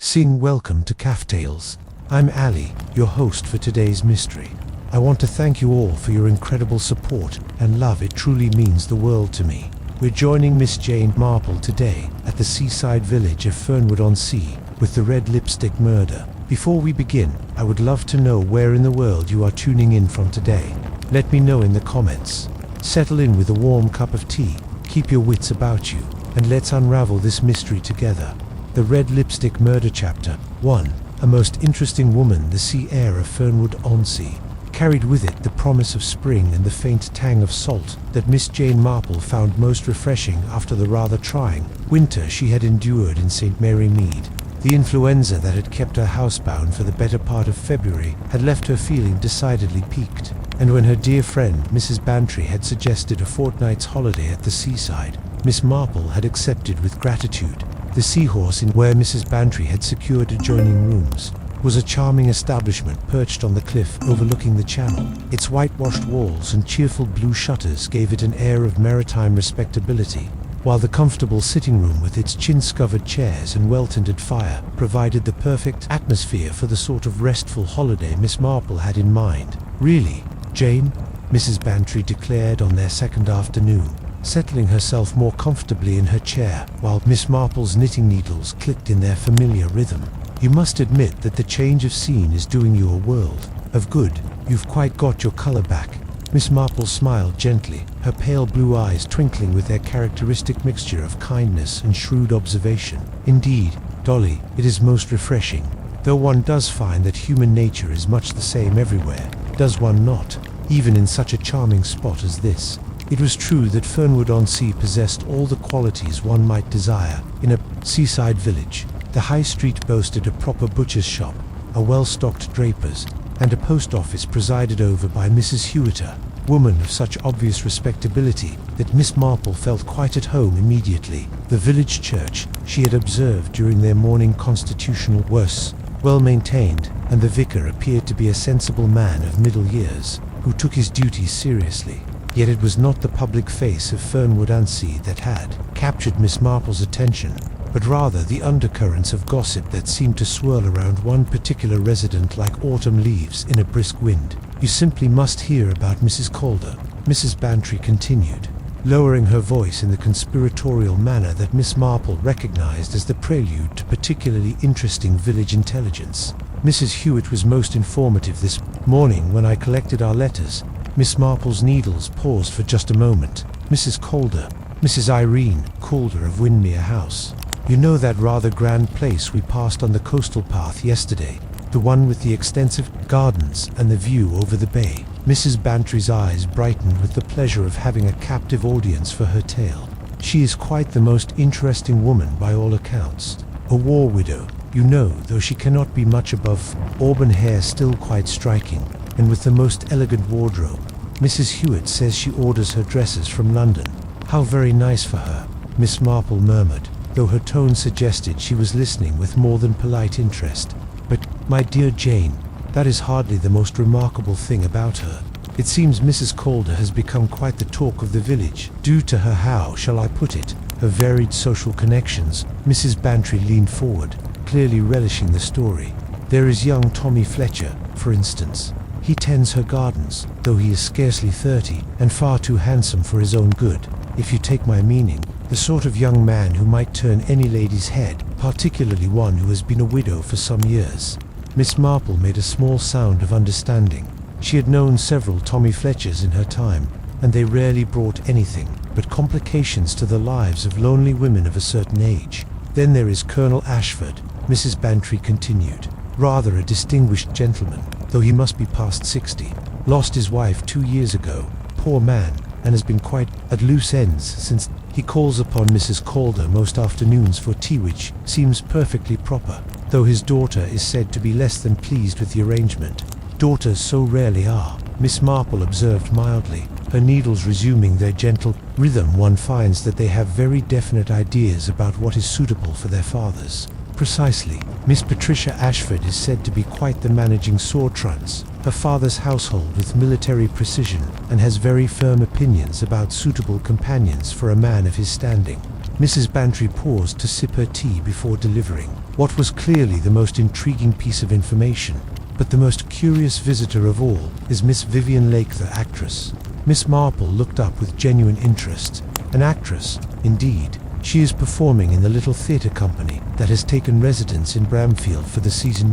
Welcome to Café Tales. I'm Alie, your host for today's mystery. I want to thank you all for your incredible support and love. It truly means the world to me. We're joining Miss Jane Marple today at the seaside village of Fernwood-on-Sea with the red lipstick murder. Before we begin, I would love to know where in the world you are tuning in from today. Let me know in the comments. Settle in with a warm cup of tea, keep your wits about you, and let's unravel this mystery together. The Red Lipstick Murder Chapter 1. A most interesting woman. The sea air of Fernwood-on-Sea carried with it the promise of spring and the faint tang of salt that Miss Jane Marple found most refreshing after the rather trying winter she had endured in St. Mary Mead. The influenza that had kept her housebound for the better part of February had left her feeling decidedly peaked, and when her dear friend Mrs. Bantry had suggested a fortnight's holiday at the seaside, Miss Marple had accepted with gratitude. The Seahorse Inn, where Mrs. Bantry had secured adjoining rooms, was a charming establishment perched on the cliff overlooking the channel. Its whitewashed walls and cheerful blue shutters gave it an air of maritime respectability, while the comfortable sitting room with its chintz-covered chairs and well-tinted fire provided the perfect atmosphere for the sort of restful holiday Miss Marple had in mind. "Really, Jane?" Mrs. Bantry declared on their second afternoon, settling herself more comfortably in her chair while Miss Marple's knitting needles clicked in their familiar rhythm. "You must admit that the change of scene is doing you a world of good. You've quite got your color back." Miss Marple smiled gently, her pale blue eyes twinkling with their characteristic mixture of kindness and shrewd observation. "Indeed, Dolly, it is most refreshing, though one does find that human nature is much the same everywhere, does one not? Even in such a charming spot as this." It was true that Fernwood-on-Sea possessed all the qualities one might desire in a seaside village. The high street boasted a proper butcher's shop, a well-stocked draper's, and a post office presided over by Mrs. Hewitter, woman of such obvious respectability that Miss Marple felt quite at home immediately. The village church, she had observed during their morning constitutional, was well maintained, and the vicar appeared to be a sensible man of middle years, who took his duties seriously. Yet it was not the public face of Fernwood-on-Sea that had captured Miss Marple's attention, but rather the undercurrents of gossip that seemed to swirl around one particular resident like autumn leaves in a brisk wind. "You simply must hear about Mrs. Calder," Mrs. Bantry continued, lowering her voice in the conspiratorial manner that Miss Marple recognized as the prelude to particularly interesting village intelligence. "Mrs. Hewitt was most informative this morning when I collected our letters." Miss Marple's needles paused for just a moment. "Mrs. Calder, Mrs. Irene Calder of Windermere House. You know that rather grand place we passed on the coastal path yesterday, the one with the extensive gardens and the view over the bay?" Mrs. Bantry's eyes brightened with the pleasure of having a captive audience for her tale. "She is quite the most interesting woman by all accounts. A war widow, you know, though she cannot be much above auburn hair, still quite striking, and with the most elegant wardrobe. Mrs. Hewitt says she orders her dresses from London." "How very nice for her," Miss Marple murmured, though her tone suggested she was listening with more than polite interest. "But, my dear Jane, that is hardly the most remarkable thing about her. It seems Mrs. Calder has become quite the talk of the village, due to her, how shall I put it, her varied social connections." Mrs. Bantry leaned forward, clearly relishing the story. "There is young Tommy Fletcher, for instance. He tends her gardens, though he is scarcely 30, and far too handsome for his own good, if you take my meaning. The sort of young man who might turn any lady's head, particularly one who has been a widow for some years." Miss Marple made a small sound of understanding. She had known several Tommy Fletchers in her time, and they rarely brought anything but complications to the lives of lonely women of a certain age. "Then there is Colonel Ashford," Mrs. Bantry continued. "Rather a distinguished gentleman, though he must be past 60. Lost his wife 2 years ago, poor man, and has been quite at loose ends since. He calls upon Mrs. Calder most afternoons for tea, which seems perfectly proper, though his daughter is said to be less than pleased with the arrangement." "Daughters so rarely are," Miss Marple observed mildly, her needles resuming their gentle rhythm. "One finds that they have very definite ideas about what is suitable for their fathers." "Precisely. Miss Patricia Ashford is said to be quite the managing sword runs her father's household with military precision, and has very firm opinions about suitable companions for a man of his standing." Mrs. Bantry paused to sip her tea before delivering. what was clearly the most intriguing piece of information. But the most curious visitor of all is Miss Vivian Lake, the actress. Miss Marple looked up with genuine interest. An actress, indeed. She is performing in the little theatre company that has taken residence in Bramfield for the season,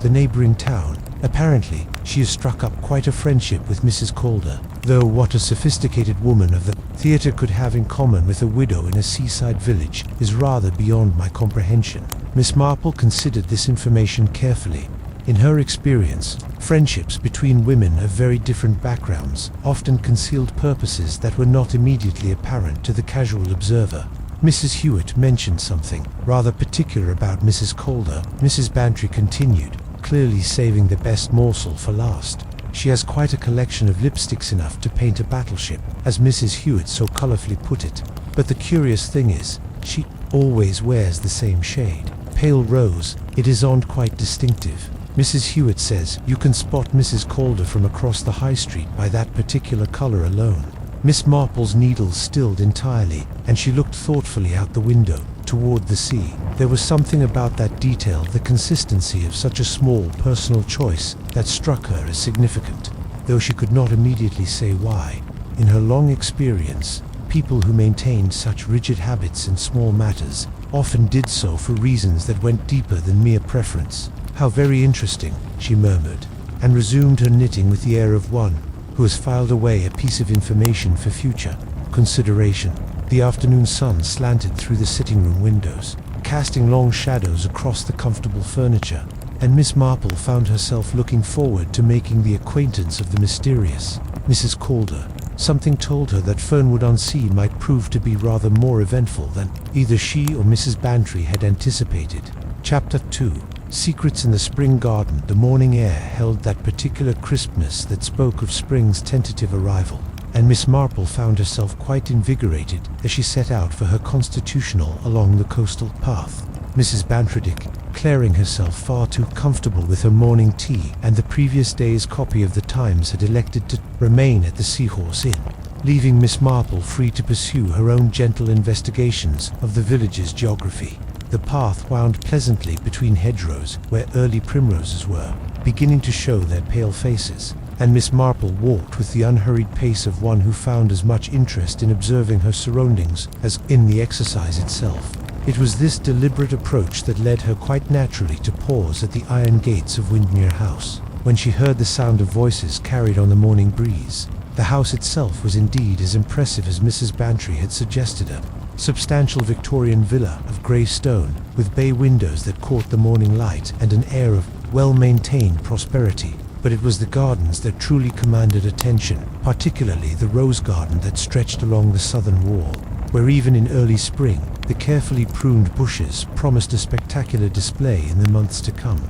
the neighbouring town. Apparently, she has struck up quite a friendship with Mrs. Calder, though what a sophisticated woman of the theatre could have in common with a widow in a seaside village is rather beyond my comprehension. Miss Marple considered this information carefully. In her experience, friendships between women of very different backgrounds often concealed purposes that were not immediately apparent to the casual observer. Mrs. Hewitt mentioned something rather particular about Mrs. Calder. Mrs. Bantry continued, clearly saving the best morsel for last. She has quite a collection of lipsticks, enough to paint a battleship, as Mrs. Hewitt so colourfully put it. But the curious thing is, she always wears the same shade. Pale rose. It isn't quite distinctive. Mrs. Hewitt says you can spot Mrs. Calder from across the high street by that particular colour alone. Miss Marple's needles stilled entirely, and she looked thoughtfully out the window, toward the sea. There was something about that detail, the consistency of such a small personal choice, that struck her as significant, though she could not immediately say why. In her long experience, people who maintained such rigid habits in small matters often did so for reasons that went deeper than mere preference. "How very interesting," she murmured, and resumed her knitting with the air of one who has filed away a piece of information for future consideration. The afternoon sun slanted through the sitting-room windows, casting long shadows across the comfortable furniture, and Miss Marple found herself looking forward to making the acquaintance of the mysterious Mrs. Calder. Something told her that Fernwood-on-Sea might prove to be rather more eventful than either she or Mrs. Bantry had anticipated. Chapter 2. Secrets in the Spring Garden. The morning air held that particular crispness that spoke of spring's tentative arrival, and Miss Marple found herself quite invigorated as she set out for her constitutional along the coastal path. Mrs. Bantry, declaring herself far too comfortable with her morning tea and the previous day's copy of the Times, had elected to remain at the Seahorse Inn, leaving Miss Marple free to pursue her own gentle investigations of the village's geography. The path wound pleasantly between hedgerows where early primroses were beginning to show their pale faces, and Miss Marple walked with the unhurried pace of one who found as much interest in observing her surroundings as in the exercise itself. It was this deliberate approach that led her quite naturally to pause at the iron gates of Windermere House, when she heard the sound of voices carried on the morning breeze. The house itself was indeed as impressive as Mrs. Bantry had suggested. A substantial Victorian villa of grey stone, with bay windows that caught the morning light, and an air of well-maintained prosperity. But it was the gardens that truly commanded attention, particularly the rose garden that stretched along the southern wall, where even in early spring, the carefully pruned bushes promised a spectacular display in the months to come.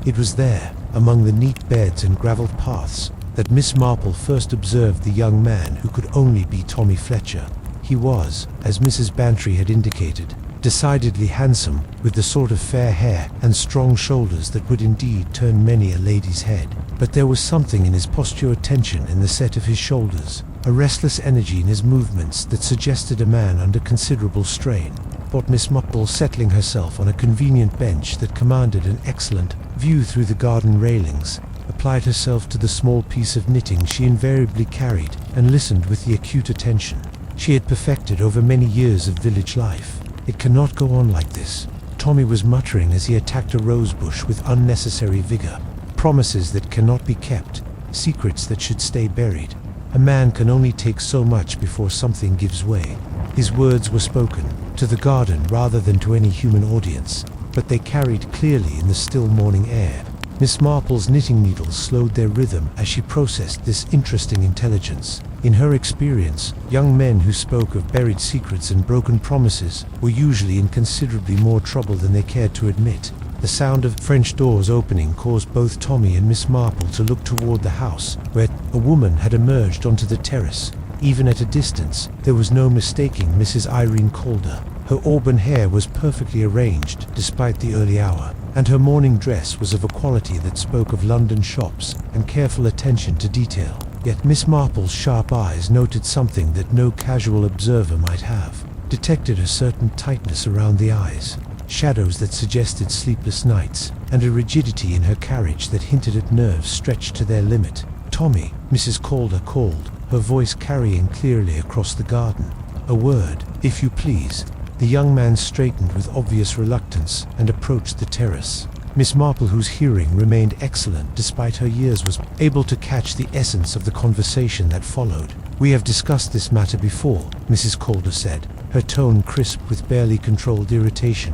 It was there, among the neat beds and gravelled paths, that Miss Marple first observed the young man who could only be Tommy Fletcher. He was, as Mrs. Bantry had indicated, decidedly handsome, with the sort of fair hair and strong shoulders that would indeed turn many a lady's head. But there was something in his posture, tension in the set of his shoulders, a restless energy in his movements that suggested a man under considerable strain. Thought Miss Marple, settling herself on a convenient bench that commanded an excellent view through the garden railings, applied herself to the small piece of knitting she invariably carried, and listened with the acute attention she had perfected over many years of village life. "It cannot go on like this," Tommy was muttering as he attacked a rosebush with unnecessary vigor. "Promises that cannot be kept, secrets that should stay buried. A man can only take so much before something gives way." His words were spoken to the garden rather than to any human audience, but they carried clearly in the still morning air. Miss Marple's knitting needles slowed their rhythm as she processed this interesting intelligence. In her experience, young men who spoke of buried secrets and broken promises were usually in considerably more trouble than they cared to admit. The sound of French doors opening caused both Tommy and Miss Marple to look toward the house, where a woman had emerged onto the terrace. Even at a distance, there was no mistaking Mrs. Irene Calder. Her auburn hair was perfectly arranged despite the early hour, and her morning dress was of a quality that spoke of London shops and careful attention to detail. Yet Miss Marple's sharp eyes noted something that no casual observer might have detected: a certain tightness around the eyes, shadows that suggested sleepless nights, and a rigidity in her carriage that hinted at nerves stretched to their limit. "Tommy," Mrs. Calder called, her voice carrying clearly across the garden. "A word, if you please." The young man straightened with obvious reluctance and approached the terrace. Miss Marple, whose hearing remained excellent despite her years, was able to catch the essence of the conversation that followed. "We have discussed this matter before," Mrs. Calder said, her tone crisp with barely controlled irritation.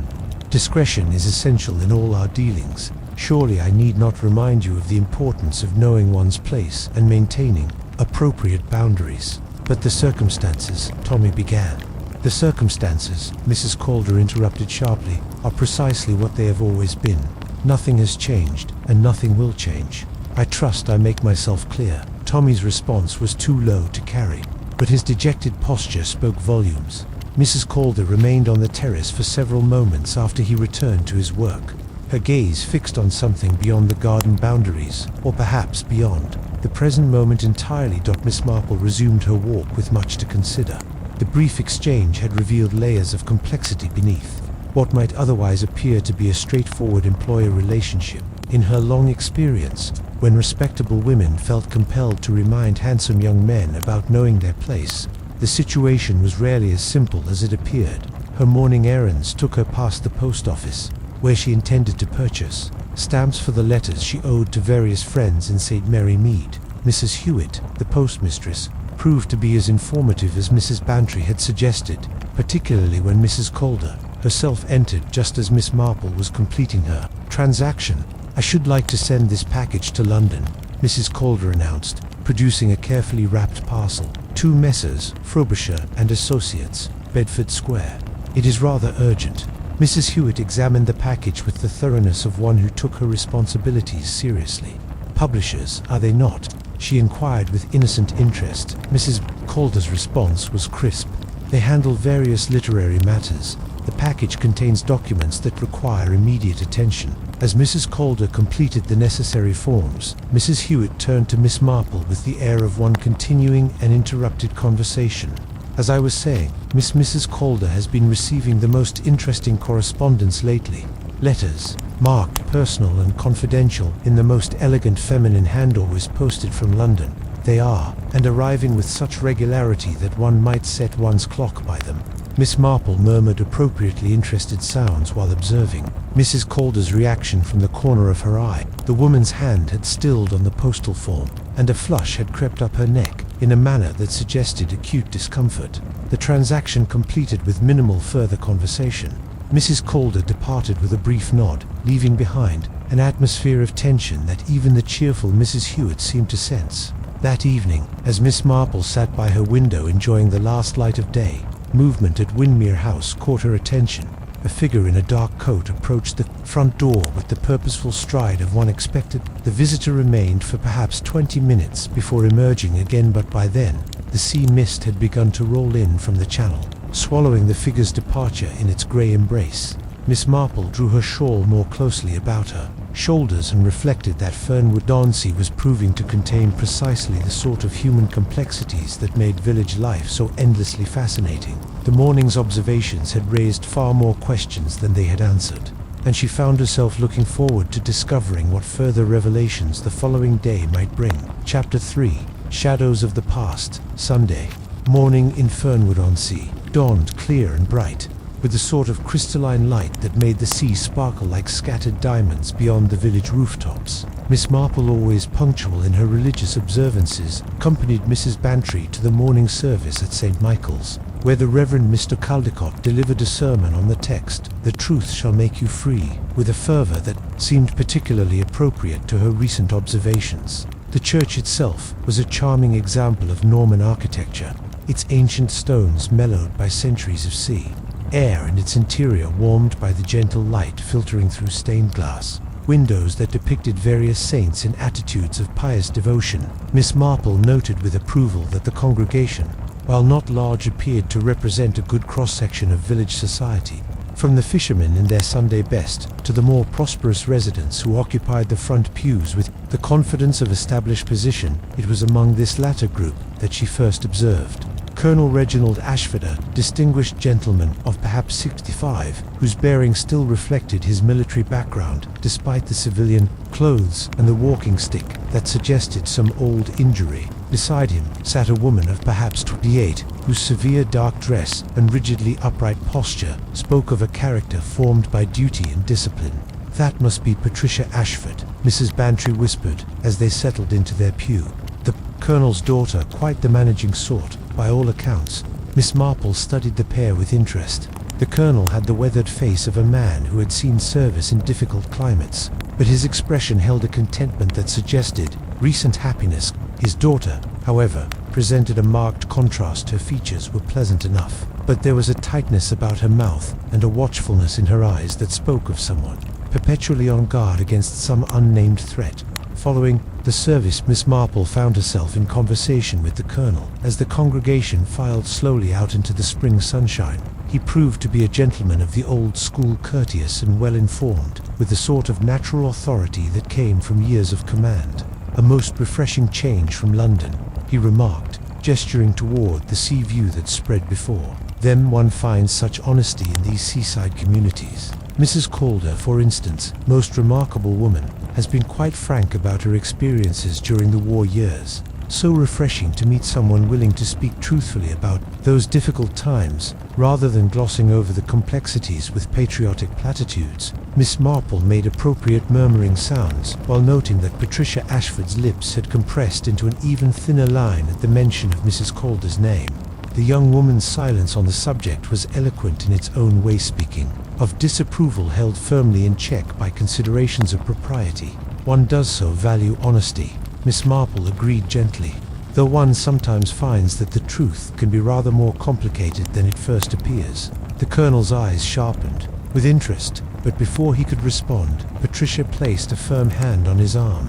"Discretion is essential in all our dealings. Surely I need not remind you of the importance of knowing one's place and maintaining appropriate boundaries." "But the circumstances," Tommy began. "The circumstances," Mrs. Calder interrupted sharply, "are precisely what they have always been. Nothing has changed, and nothing will change. I trust I make myself clear." Tommy's response was too low to carry, but his dejected posture spoke volumes. Mrs. Calder remained on the terrace for several moments after he returned to his work, her gaze fixed on something beyond the garden boundaries, or perhaps beyond the present moment entirely. Miss Marple resumed her walk with much to consider. The brief exchange had revealed layers of complexity beneath what might otherwise appear to be a straightforward employer relationship. In her long experience, when respectable women felt compelled to remind handsome young men about knowing their place, the situation was rarely as simple as it appeared. Her morning errands took her past the post office, where she intended to purchase stamps for the letters she owed to various friends in St. Mary Mead. Mrs. Hewitt, the postmistress, proved to be as informative as Mrs. Bantry had suggested, particularly when Mrs. Calder herself entered just as Miss Marple was completing her transaction. "I should like to send this package to London," Mrs. Calder announced, producing a carefully wrapped parcel. "To Messrs. Frobisher and Associates, Bedford Square. It is rather urgent." Mrs. Hewitt examined the package with the thoroughness of one who took her responsibilities seriously. "Publishers, are they not?" she inquired with innocent interest. Mrs. Calder's response was crisp. "They handle various literary matters. The package contains documents that require immediate attention." As Mrs. Calder completed the necessary forms, Mrs. Hewitt turned to Miss Marple with the air of one continuing an interrupted conversation. "As I was saying, Mrs. Calder has been receiving the most interesting correspondence lately. Letters, marked personal and confidential in the most elegant feminine hand, always posted from London. They are, and arriving with such regularity that one might set one's clock by them." Miss Marple murmured appropriately interested sounds while observing Mrs. Calder's reaction from the corner of her eye. The woman's hand had stilled on the postal form, and a flush had crept up her neck in a manner that suggested acute discomfort. The transaction completed with minimal further conversation, Mrs. Calder departed with a brief nod, leaving behind an atmosphere of tension that even the cheerful Mrs. Hewitt seemed to sense. That evening, as Miss Marple sat by her window enjoying the last light of day, movement at Windermere House caught her attention. A figure in a dark coat approached the front door with the purposeful stride of one expected. The visitor remained for perhaps 20 minutes before emerging again, but by then, the sea mist had begun to roll in from the channel, swallowing the figure's departure in its grey embrace. Miss Marple drew her shawl more closely about her shoulders and reflected that Fernwood Dauncey was proving to contain precisely the sort of human complexities that made village life so endlessly fascinating. The morning's observations had raised far more questions than they had answered, and she found herself looking forward to discovering what further revelations the following day might bring. Chapter 3. Shadows of the Past. Sunday. Morning in Fernwood-on-Sea dawned clear and bright, with the sort of crystalline light that made the sea sparkle like scattered diamonds beyond the village rooftops. Miss Marple, always punctual in her religious observances, accompanied Mrs. Bantry to the morning service at St. Michael's, where the Reverend Mr. Caldecott delivered a sermon on the text, "The truth shall make you free," with a fervour that seemed particularly appropriate to her recent observations. The church itself was a charming example of Norman architecture, its ancient stones mellowed by centuries of sea, air in its interior warmed by the gentle light filtering through stained glass, windows that depicted various saints in attitudes of pious devotion. Miss Marple noted with approval that the congregation, while not large, appeared to represent a good cross-section of village society, from the fishermen in their Sunday best to the more prosperous residents who occupied the front pews with the confidence of established position. It was among this latter group that she first observed Colonel Reginald Ashford, a distinguished gentleman of perhaps 65, whose bearing still reflected his military background, despite the civilian clothes and the walking stick that suggested some old injury. Beside him sat a woman of perhaps 28, whose severe dark dress and rigidly upright posture spoke of a character formed by duty and discipline. "That must be Patricia Ashford," Mrs. Bantry whispered as they settled into their pew. The Colonel's daughter, quite the managing sort, by all accounts. Miss Marple studied the pair with interest. The Colonel had the weathered face of a man who had seen service in difficult climates, but his expression held a contentment that suggested recent happiness. His daughter, however, presented a marked contrast. Her features were pleasant enough, but there was a tightness about her mouth and a watchfulness in her eyes that spoke of someone perpetually on guard against some unnamed threat. Following the service, Miss Marple found herself in conversation with the Colonel as the congregation filed slowly out into the spring sunshine. He proved to be a gentleman of the old school, courteous and well-informed, with the sort of natural authority that came from years of command. "A most refreshing change from London," he remarked, gesturing toward the sea view that spread before them. "One finds such honesty in these seaside communities. Mrs. Calder, for instance, most remarkable woman, has been quite frank about her experiences during the war years. So refreshing to meet someone willing to speak truthfully about those difficult times, rather than glossing over the complexities with patriotic platitudes." Miss Marple made appropriate murmuring sounds, while noting that Patricia Ashford's lips had compressed into an even thinner line at the mention of Mrs. Calder's name. The young woman's silence on the subject was eloquent in its own way, speaking of disapproval held firmly in check by considerations of propriety. "One does so value honesty," Miss Marple agreed gently, "though one sometimes finds that the truth can be rather more complicated than it first appears." The Colonel's eyes sharpened with interest, but before he could respond, Patricia placed a firm hand on his arm.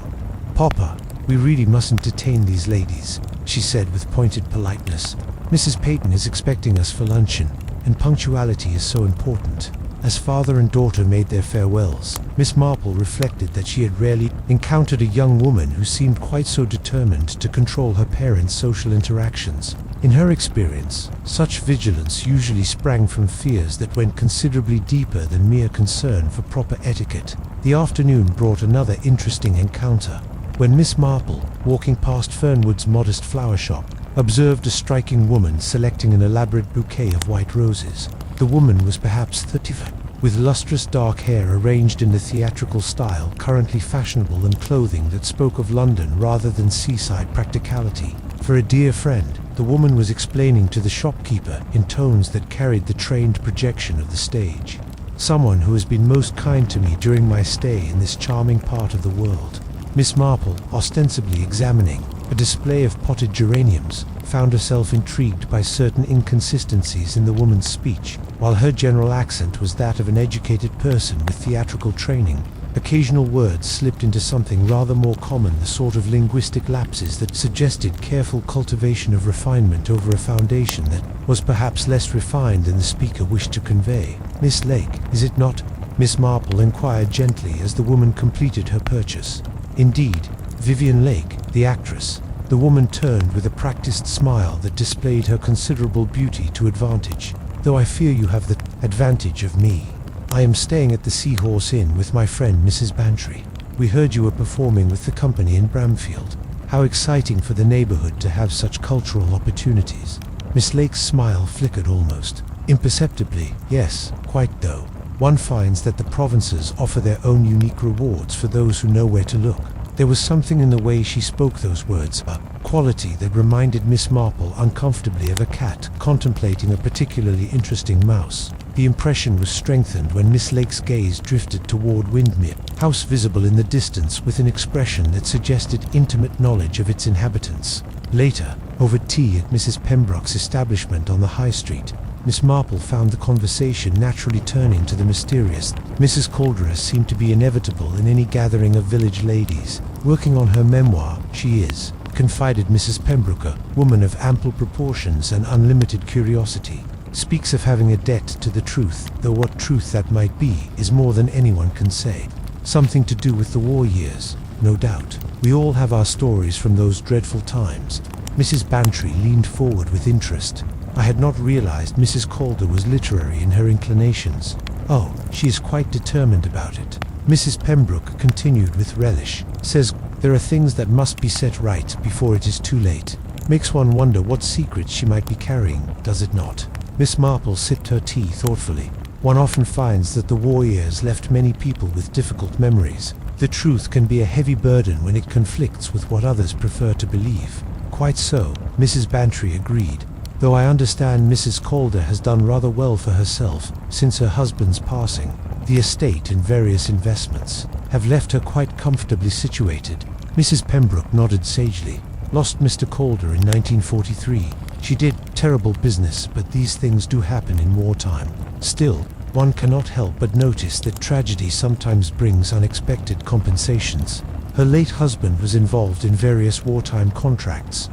"Papa, we really mustn't detain these ladies," she said with pointed politeness. "Mrs. Peyton is expecting us for luncheon, and punctuality is so important." As father and daughter made their farewells, Miss Marple reflected that she had rarely encountered a young woman who seemed quite so determined to control her parents' social interactions. In her experience, such vigilance usually sprang from fears that went considerably deeper than mere concern for proper etiquette. The afternoon brought another interesting encounter. When Miss Marple, walking past Fernwood's modest flower shop, observed a striking woman selecting an elaborate bouquet of white roses. The woman was perhaps 35, with lustrous dark hair arranged in the theatrical style currently fashionable and clothing that spoke of London rather than seaside practicality. For a dear friend, the woman was explaining to the shopkeeper in tones that carried the trained projection of the stage. "Someone who has been most kind to me during my stay in this charming part of the world." Miss Marple, ostensibly examining a display of potted geraniums, found herself intrigued by certain inconsistencies in the woman's speech. While her general accent was that of an educated person with theatrical training, occasional words slipped into something rather more common, the sort of linguistic lapses that suggested careful cultivation of refinement over a foundation that was perhaps less refined than the speaker wished to convey. "Miss Lake, is it not?" Miss Marple inquired gently as the woman completed her purchase. "Indeed, Vivian Lake, the actress." The woman turned with a practiced smile that displayed her considerable beauty to advantage. "Though I fear you have the advantage of me. I am staying at the Seahorse Inn with my friend Mrs. Bantry. We heard you were performing with the company in Bramfield. How exciting for the neighborhood to have such cultural opportunities." Miss Lake's smile flickered almost imperceptibly. "Yes, quite though. One finds that the provinces offer their own unique rewards for those who know where to look." There was something in the way she spoke those words, a quality that reminded Miss Marple uncomfortably of a cat contemplating a particularly interesting mouse. The impression was strengthened when Miss Lake's gaze drifted toward Windermere House, visible in the distance with an expression that suggested intimate knowledge of its inhabitants. Later, over tea at Mrs. Pembroke's establishment on the High Street, Miss Marple found the conversation naturally turning to the mysterious. Mrs. Calder seemed to be inevitable in any gathering of village ladies. "Working on her memoir, she is," confided Mrs. Pembroke, a woman of ample proportions and unlimited curiosity. "Speaks of having a debt to the truth, though what truth that might be is more than anyone can say. Something to do with the war years, no doubt. We all have our stories from those dreadful times." Mrs. Bantry leaned forward with interest. I had not realized Mrs. Calder was literary in her inclinations. Oh, she is quite determined about it. Mrs. Pembroke continued with relish. Says, there are things that must be set right before it is too late. Makes one wonder what secrets she might be carrying, does it not? Miss Marple sipped her tea thoughtfully. One often finds that the war years left many people with difficult memories. The truth can be a heavy burden when it conflicts with what others prefer to believe. Quite so, Mrs. Bantry agreed. Though I understand Mrs. Calder has done rather well for herself since her husband's passing. The estate and various investments have left her quite comfortably situated. Mrs. Pembroke nodded sagely. Lost Mr. Calder in 1943. She did terrible business, but these things do happen in wartime. Still, one cannot help but notice that tragedy sometimes brings unexpected compensations. Her late husband was involved in various wartime contracts,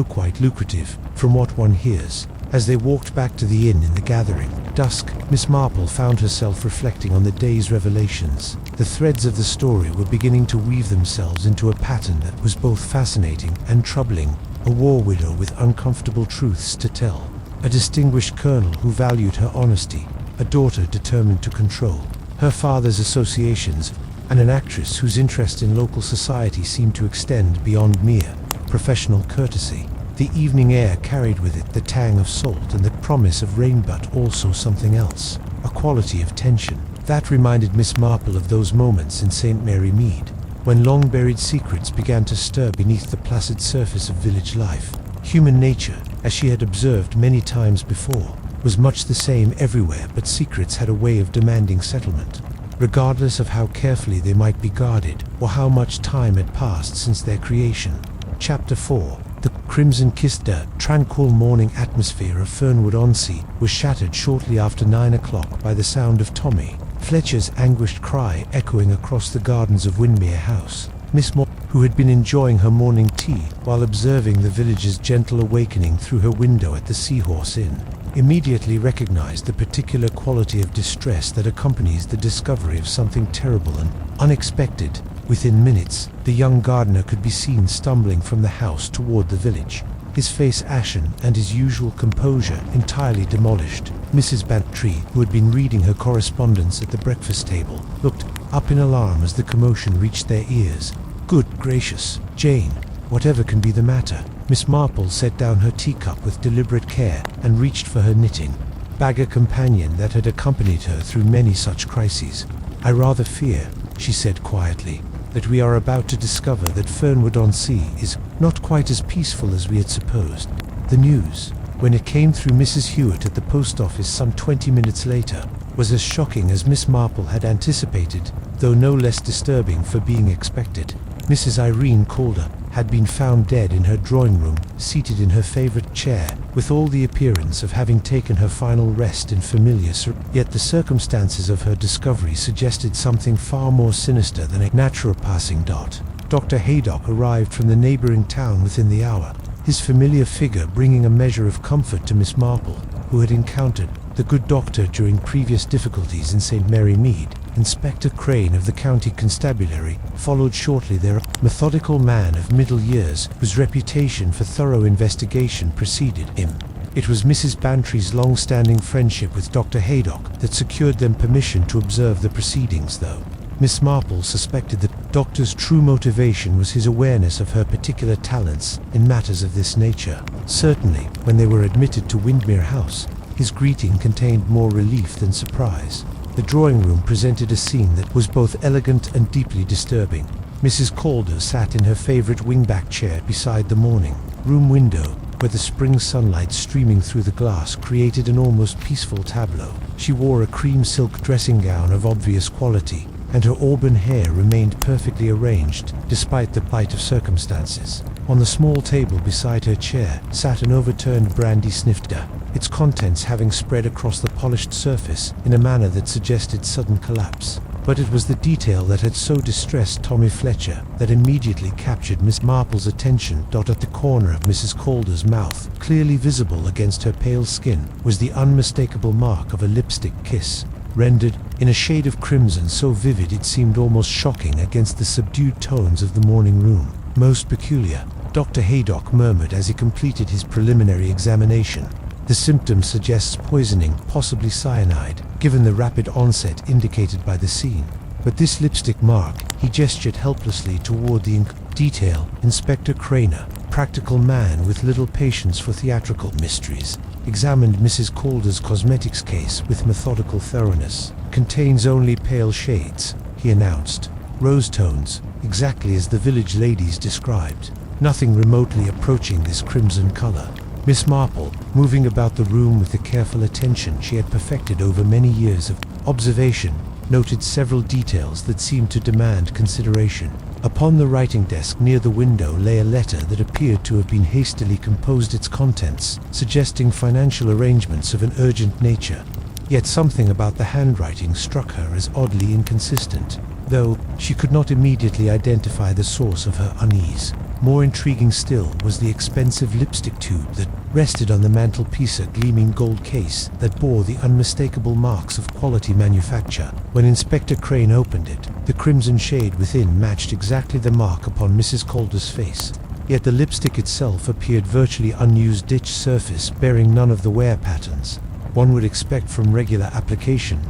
quite lucrative, from what one hears. As they walked back to the inn in the gathering dusk, Miss Marple found herself reflecting on the day's revelations. The threads of the story were beginning to weave themselves into a pattern that was both fascinating and troubling. A war widow with uncomfortable truths to tell. A distinguished colonel who valued her honesty. A daughter determined to control her father's associations, and an actress whose interest in local society seemed to extend beyond mere professional courtesy. The evening air carried with it the tang of salt and the promise of rain, but also something else, a quality of tension. That reminded Miss Marple of those moments in St. Mary Mead, when long-buried secrets began to stir beneath the placid surface of village life. Human nature, as she had observed many times before, was much the same everywhere, but secrets had a way of demanding settlement, regardless of how carefully they might be guarded, or how much time had passed since their creation. Chapter 4. The crimson-kissed, tranquil morning atmosphere of Whodunit was shattered shortly after 9 o'clock by the sound of Tommy Fletcher's anguished cry echoing across the gardens of Windmere House. Miss Moore, who had been enjoying her morning tea while observing the village's gentle awakening through her window at the Seahorse Inn, immediately recognized the particular quality of distress that accompanies the discovery of something terrible and unexpected. Within minutes, the young gardener could be seen stumbling from the house toward the village, his face ashen and his usual composure entirely demolished. Mrs. Bantry, who had been reading her correspondence at the breakfast table, looked up in alarm as the commotion reached their ears. "Good gracious, Jane, whatever can be the matter?" Miss Marple set down her teacup with deliberate care and reached for her knitting bag, a companion that had accompanied her through many such crises. "I rather fear," she said quietly, "that we are about to discover that Whodunit is not quite as peaceful as we had supposed." The news, when it came through Mrs. Hewitt at the post office some 20 minutes later, was as shocking as Miss Marple had anticipated, though no less disturbing for being expected. Mrs. Irene Calder had been found dead in her drawing room, seated in her favorite chair, with all the appearance of having taken her final rest in familiar yet the circumstances of her discovery suggested something far more sinister than a natural passing dot. Dr. Haydock arrived from the neighboring town within the hour, his familiar figure bringing a measure of comfort to Miss Marple, who had encountered the good doctor during previous difficulties in St. Mary Mead. Inspector Crane of the County Constabulary followed shortly thereafter, a methodical man of middle years whose reputation for thorough investigation preceded him. It was Mrs. Bantry's long-standing friendship with Dr. Haydock that secured them permission to observe the proceedings, though Miss Marple suspected that the doctor's true motivation was his awareness of her particular talents in matters of this nature. Certainly, when they were admitted to Windmere House, his greeting contained more relief than surprise. The drawing room presented a scene that was both elegant and deeply disturbing. Mrs. Calder sat in her favorite wingback chair beside the morning room window, where the spring sunlight streaming through the glass created an almost peaceful tableau. She wore a cream silk dressing gown of obvious quality, and her auburn hair remained perfectly arranged, despite the plight of circumstances. On the small table beside her chair sat an overturned brandy snifter, its contents having spread across the polished surface in a manner that suggested sudden collapse. But it was the detail that had so distressed Tommy Fletcher that immediately captured Miss Marple's attention. At the corner of Mrs. Calder's mouth, clearly visible against her pale skin, was the unmistakable mark of a lipstick kiss, rendered in a shade of crimson so vivid it seemed almost shocking against the subdued tones of the morning room. Most peculiar, Dr. Haydock murmured as he completed his preliminary examination. The symptom suggests poisoning, possibly cyanide, given the rapid onset indicated by the scene. But this lipstick mark, he gestured helplessly toward the detail. Inspector Craner, practical man with little patience for theatrical mysteries, examined Mrs. Calder's cosmetics case with methodical thoroughness. Contains only pale shades, he announced. Rose tones, exactly as the village ladies described. Nothing remotely approaching this crimson color. Miss Marple, moving about the room with the careful attention she had perfected over many years of observation, noted several details that seemed to demand consideration. Upon the writing desk near the window lay a letter that appeared to have been hastily composed, its contents suggesting financial arrangements of an urgent nature. Yet something about the handwriting struck her as oddly inconsistent, though she could not immediately identify the source of her unease. More intriguing still was the expensive lipstick tube that rested on the mantelpiece, a gleaming gold case that bore the unmistakable marks of quality manufacture. When Inspector Crane opened it, the crimson shade within matched exactly the mark upon Mrs. Calder's face. Yet the lipstick itself appeared virtually unused, ditch surface bearing none of the wear patterns one would expect from regular application.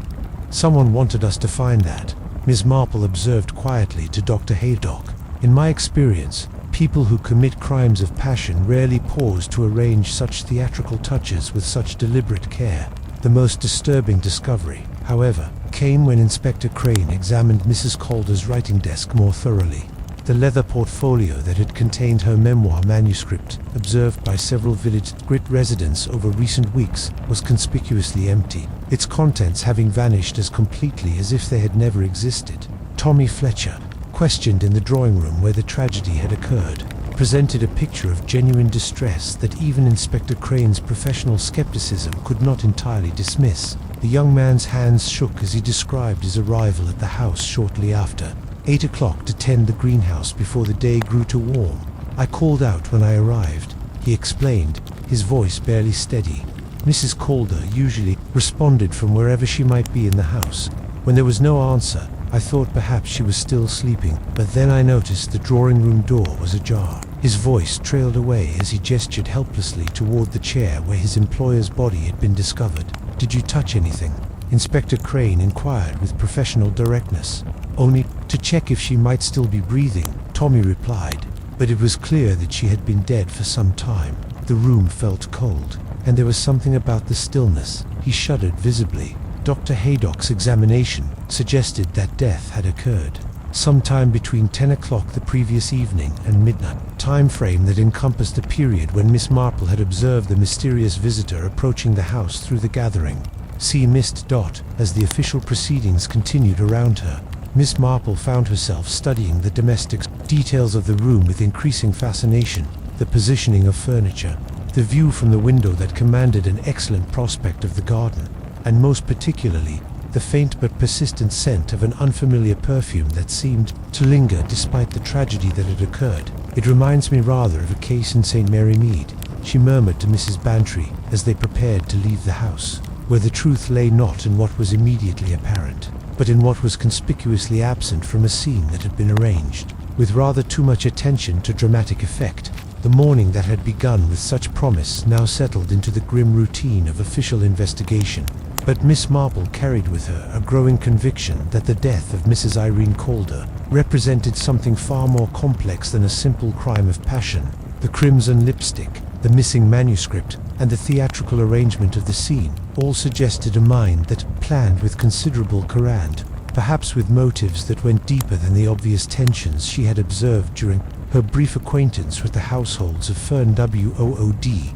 Someone wanted us to find that, Ms. Marple observed quietly to Dr. Haydock. In my experience, people who commit crimes of passion rarely pause to arrange such theatrical touches with such deliberate care. The most disturbing discovery, however, came when Inspector Crane examined Mrs. Calder's writing desk more thoroughly. The leather portfolio that had contained her memoir manuscript, observed by several Village Grit residents over recent weeks, was conspicuously empty, its contents having vanished as completely as if they had never existed. Tommy Fletcher, questioned in the drawing room where the tragedy had occurred, presented a picture of genuine distress that even Inspector Crane's professional skepticism could not entirely dismiss. The young man's hands shook as he described his arrival at the house shortly after 8 o'clock to tend the greenhouse before the day grew too warm. I called out when I arrived, he explained, his voice barely steady. Mrs. Calder usually responded from wherever she might be in the house. When there was no answer, I thought perhaps she was still sleeping, but then I noticed the drawing room door was ajar. His voice trailed away as he gestured helplessly toward the chair where his employer's body had been discovered. Did you touch anything? Inspector Crane inquired with professional directness. Only to check if she might still be breathing, Tommy replied, but it was clear that she had been dead for some time. The room felt cold, and there was something about the stillness. He shuddered visibly. Dr. Haydock's examination suggested that death had occurred sometime between 10 o'clock the previous evening and midnight, time frame that encompassed the period when Miss Marple had observed the mysterious visitor approaching the house through the gathering. See missed dot as the official proceedings continued around her. Miss Marple found herself studying the domestic details of the room with increasing fascination, the positioning of furniture, the view from the window that commanded an excellent prospect of the garden, and most particularly, the faint but persistent scent of an unfamiliar perfume that seemed to linger despite the tragedy that had occurred. It reminds me rather of a case in St. Mary Mead, she murmured to Mrs. Bantry as they prepared to leave the house, where the truth lay not in what was immediately apparent, but in what was conspicuously absent from a scene that had been arranged with rather too much attention to dramatic effect. The morning that had begun with such promise now settled into the grim routine of official investigation. But Miss Marple carried with her a growing conviction that the death of Mrs. Irene Calder represented something far more complex than a simple crime of passion. The crimson lipstick, the missing manuscript, and the theatrical arrangement of the scene all suggested a mind that planned with considerable courage, perhaps with motives that went deeper than the obvious tensions she had observed during her brief acquaintance with the households of Fern Wood-on-C.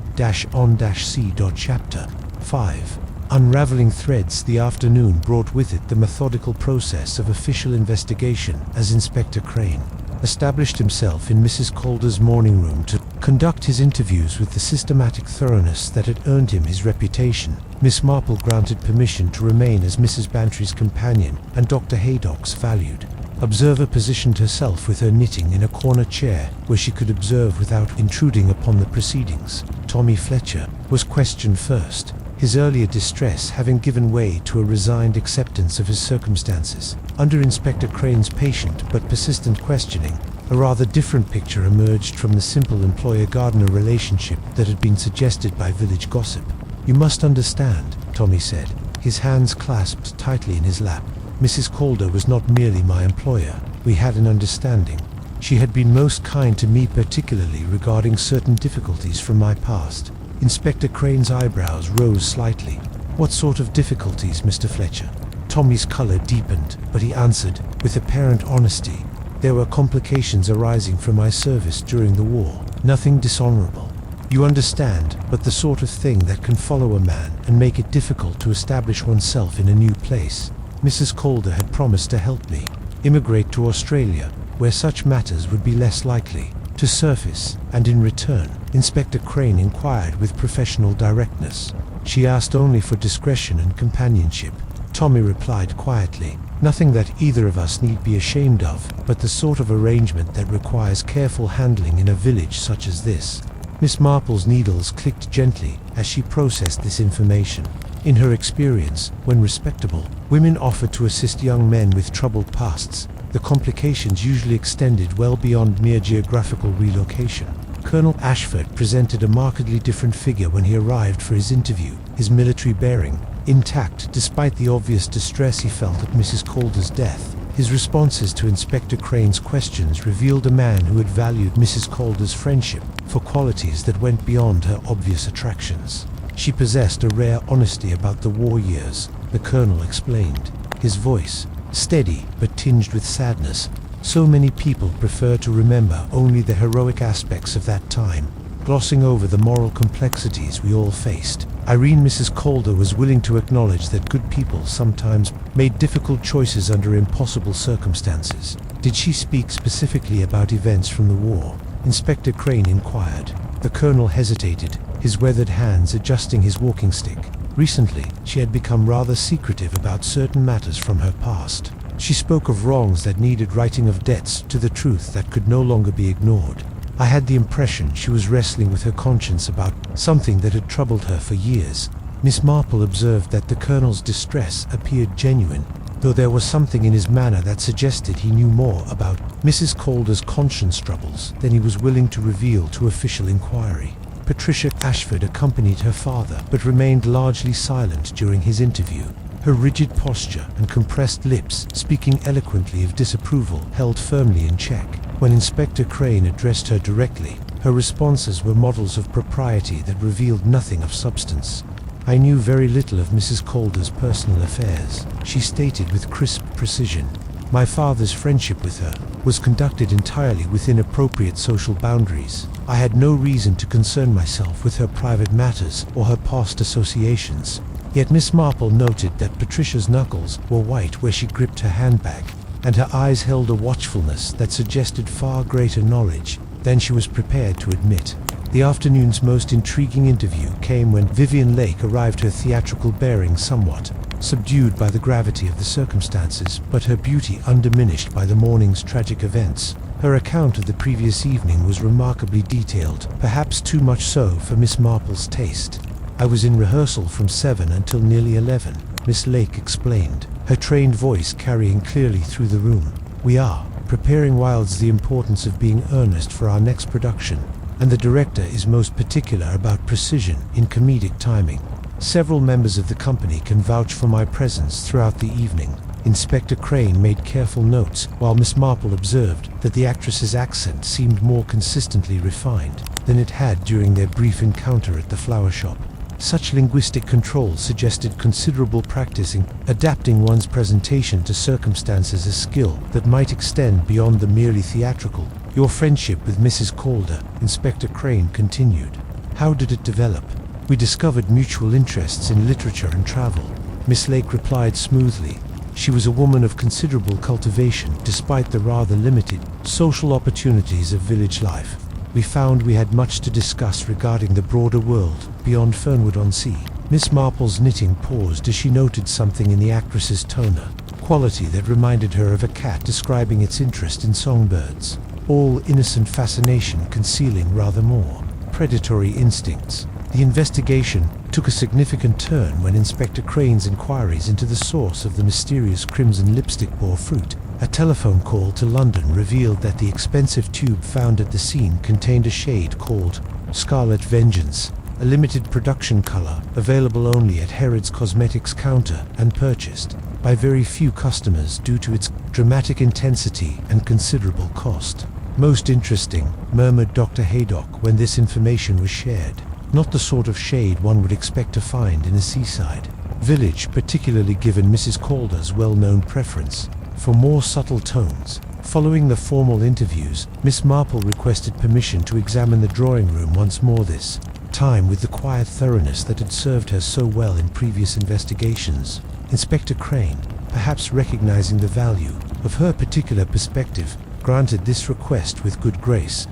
Chapter 5. Unraveling threads. The afternoon brought with it the methodical process of official investigation as Inspector Crane established himself in Mrs. Calder's morning room to conduct his interviews with the systematic thoroughness that had earned him his reputation. Miss Marple granted permission to remain as Mrs. Bantry's companion, and Dr. Haydock's valued observer positioned herself with her knitting in a corner chair where she could observe without intruding upon the proceedings. Tommy Fletcher was questioned first, his earlier distress having given way to a resigned acceptance of his circumstances. Under Inspector Crane's patient but persistent questioning, A rather different picture emerged from the simple employer-gardener relationship that had been suggested by village gossip. "You must understand," Tommy said, his hands clasped tightly in his lap. "Mrs. Calder was not merely my employer. We had an understanding. She had been most kind to me, particularly regarding certain difficulties from my past." Inspector Crane's eyebrows rose slightly. "What sort of difficulties, Mr. Fletcher?" Tommy's color deepened, but he answered with apparent honesty. "There were complications arising from my service during the war. Nothing dishonorable. You understand, but the sort of thing that can follow a man and make it difficult to establish oneself in a new place. Mrs. Calder had promised to help me immigrate to Australia, where such matters would be less likely to surface, and in return, Inspector Crane inquired with professional directness. She asked only for discretion and companionship. Tommy replied quietly, "Nothing that either of us need be ashamed of, but the sort of arrangement that requires careful handling in a village such as this." Miss Marple's needles clicked gently as she processed this information. In her experience, when respectable women offered to assist young men with troubled pasts, the complications usually extended well beyond mere geographical relocation. Colonel Ashford presented a markedly different figure when he arrived for his interview, his military bearing intact despite the obvious distress he felt at Mrs. Calder's death. His responses to Inspector Crane's questions revealed a man who had valued Mrs. Calder's friendship for qualities that went beyond her obvious attractions. She possessed a rare honesty about the war years, the colonel explained, his voice steady but tinged with sadness. So many people prefer to remember only the heroic aspects of that time, glossing over the moral complexities we all faced. Mrs. Calder was willing to acknowledge that good people sometimes made difficult choices under impossible circumstances. Did she speak specifically about events from the war? Inspector Crane inquired. The colonel hesitated, his weathered hands adjusting his walking stick. Recently, she had become rather secretive about certain matters from her past. She spoke of wrongs that needed righting, of debts to the truth that could no longer be ignored. I had the impression she was wrestling with her conscience about something that had troubled her for years. Miss Marple observed that the colonel's distress appeared genuine, though there was something in his manner that suggested he knew more about Mrs. Calder's conscience troubles than he was willing to reveal to official inquiry. Patricia Ashford accompanied her father, but remained largely silent during his interview. Her rigid posture and compressed lips, speaking eloquently of disapproval, held firmly in check. When Inspector Crane addressed her directly, her responses were models of propriety that revealed nothing of substance. "I knew very little of Mrs. Calder's personal affairs," she stated with crisp precision. "My father's friendship with her was conducted entirely within appropriate social boundaries. I had no reason to concern myself with her private matters or her past associations." Yet Miss Marple noted that Patricia's knuckles were white where she gripped her handbag, and her eyes held a watchfulness that suggested far greater knowledge than she was prepared to admit. The afternoon's most intriguing interview came when Vivian Lake arrived, her theatrical bearing somewhat subdued by the gravity of the circumstances, but her beauty undiminished by the morning's tragic events. Her account of the previous evening was remarkably detailed, perhaps too much so for Miss Marple's taste. "I was in rehearsal from 7 until nearly 11, Miss Lake explained, her trained voice carrying clearly through the room. "We are preparing Wilde's The Importance of Being Earnest for our next production, and the director is most particular about precision in comedic timing. Several members of the company can vouch for my presence throughout the evening." Inspector Crane made careful notes, while Miss Marple observed that the actress's accent seemed more consistently refined than it had during their brief encounter at the flower shop. Such linguistic control suggested considerable practice in adapting one's presentation to circumstances, a skill that might extend beyond the merely theatrical. "Your friendship with Mrs. Calder," Inspector Crane continued. "How did it develop?" "We discovered mutual interests in literature and travel," Miss Lake replied smoothly. She was a woman of considerable cultivation, despite the rather limited social opportunities of village life. We found we had much to discuss regarding the broader world beyond Fernwood-on-Sea. Miss Marple's knitting paused as she noted something in the actress's tone, a quality that reminded her of a cat describing its interest in songbirds. All innocent fascination concealing rather more predatory instincts. The investigation took a significant turn when Inspector Crane's inquiries into the source of the mysterious crimson lipstick bore fruit. A telephone call to London revealed that the expensive tube found at the scene contained a shade called Scarlet Vengeance, a limited production color available only at Harrods Cosmetics counter and purchased by very few customers due to its dramatic intensity and considerable cost. "Most interesting," murmured Dr. Haydock when this information was shared. "Not the sort of shade one would expect to find in a seaside village, particularly given Mrs. Calder's well-known preference for more subtle tones." Following the formal interviews, Miss Marple requested permission to examine the drawing room once more, this time with the quiet thoroughness that had served her so well in previous investigations. Inspector Crane, perhaps recognizing the value of her particular perspective, granted this request with good grace.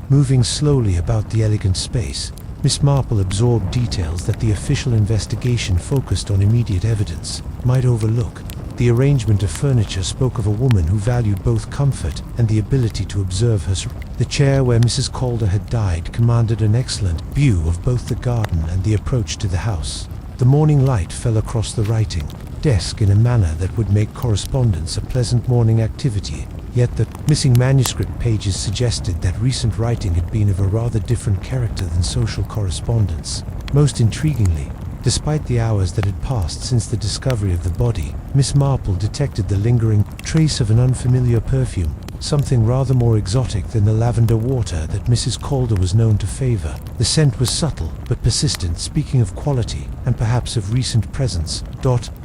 Moving slowly about the elegant space, Miss Marple absorbed details that the official investigation focused on immediate evidence might overlook. The arrangement of furniture spoke of a woman who valued both comfort and the ability to observe her. The chair where Mrs. Calder had died commanded an excellent view of both the garden and the approach to the house. The morning light fell across the writing desk in a manner that would make correspondence a pleasant morning activity, yet the missing manuscript pages suggested that recent writing had been of a rather different character than social correspondence. Most intriguingly, despite the hours that had passed since the discovery of the body, Miss Marple detected the lingering trace of an unfamiliar perfume, something rather more exotic than the lavender water that Mrs. Calder was known to favor. The scent was subtle but persistent, speaking of quality and perhaps of recent presence.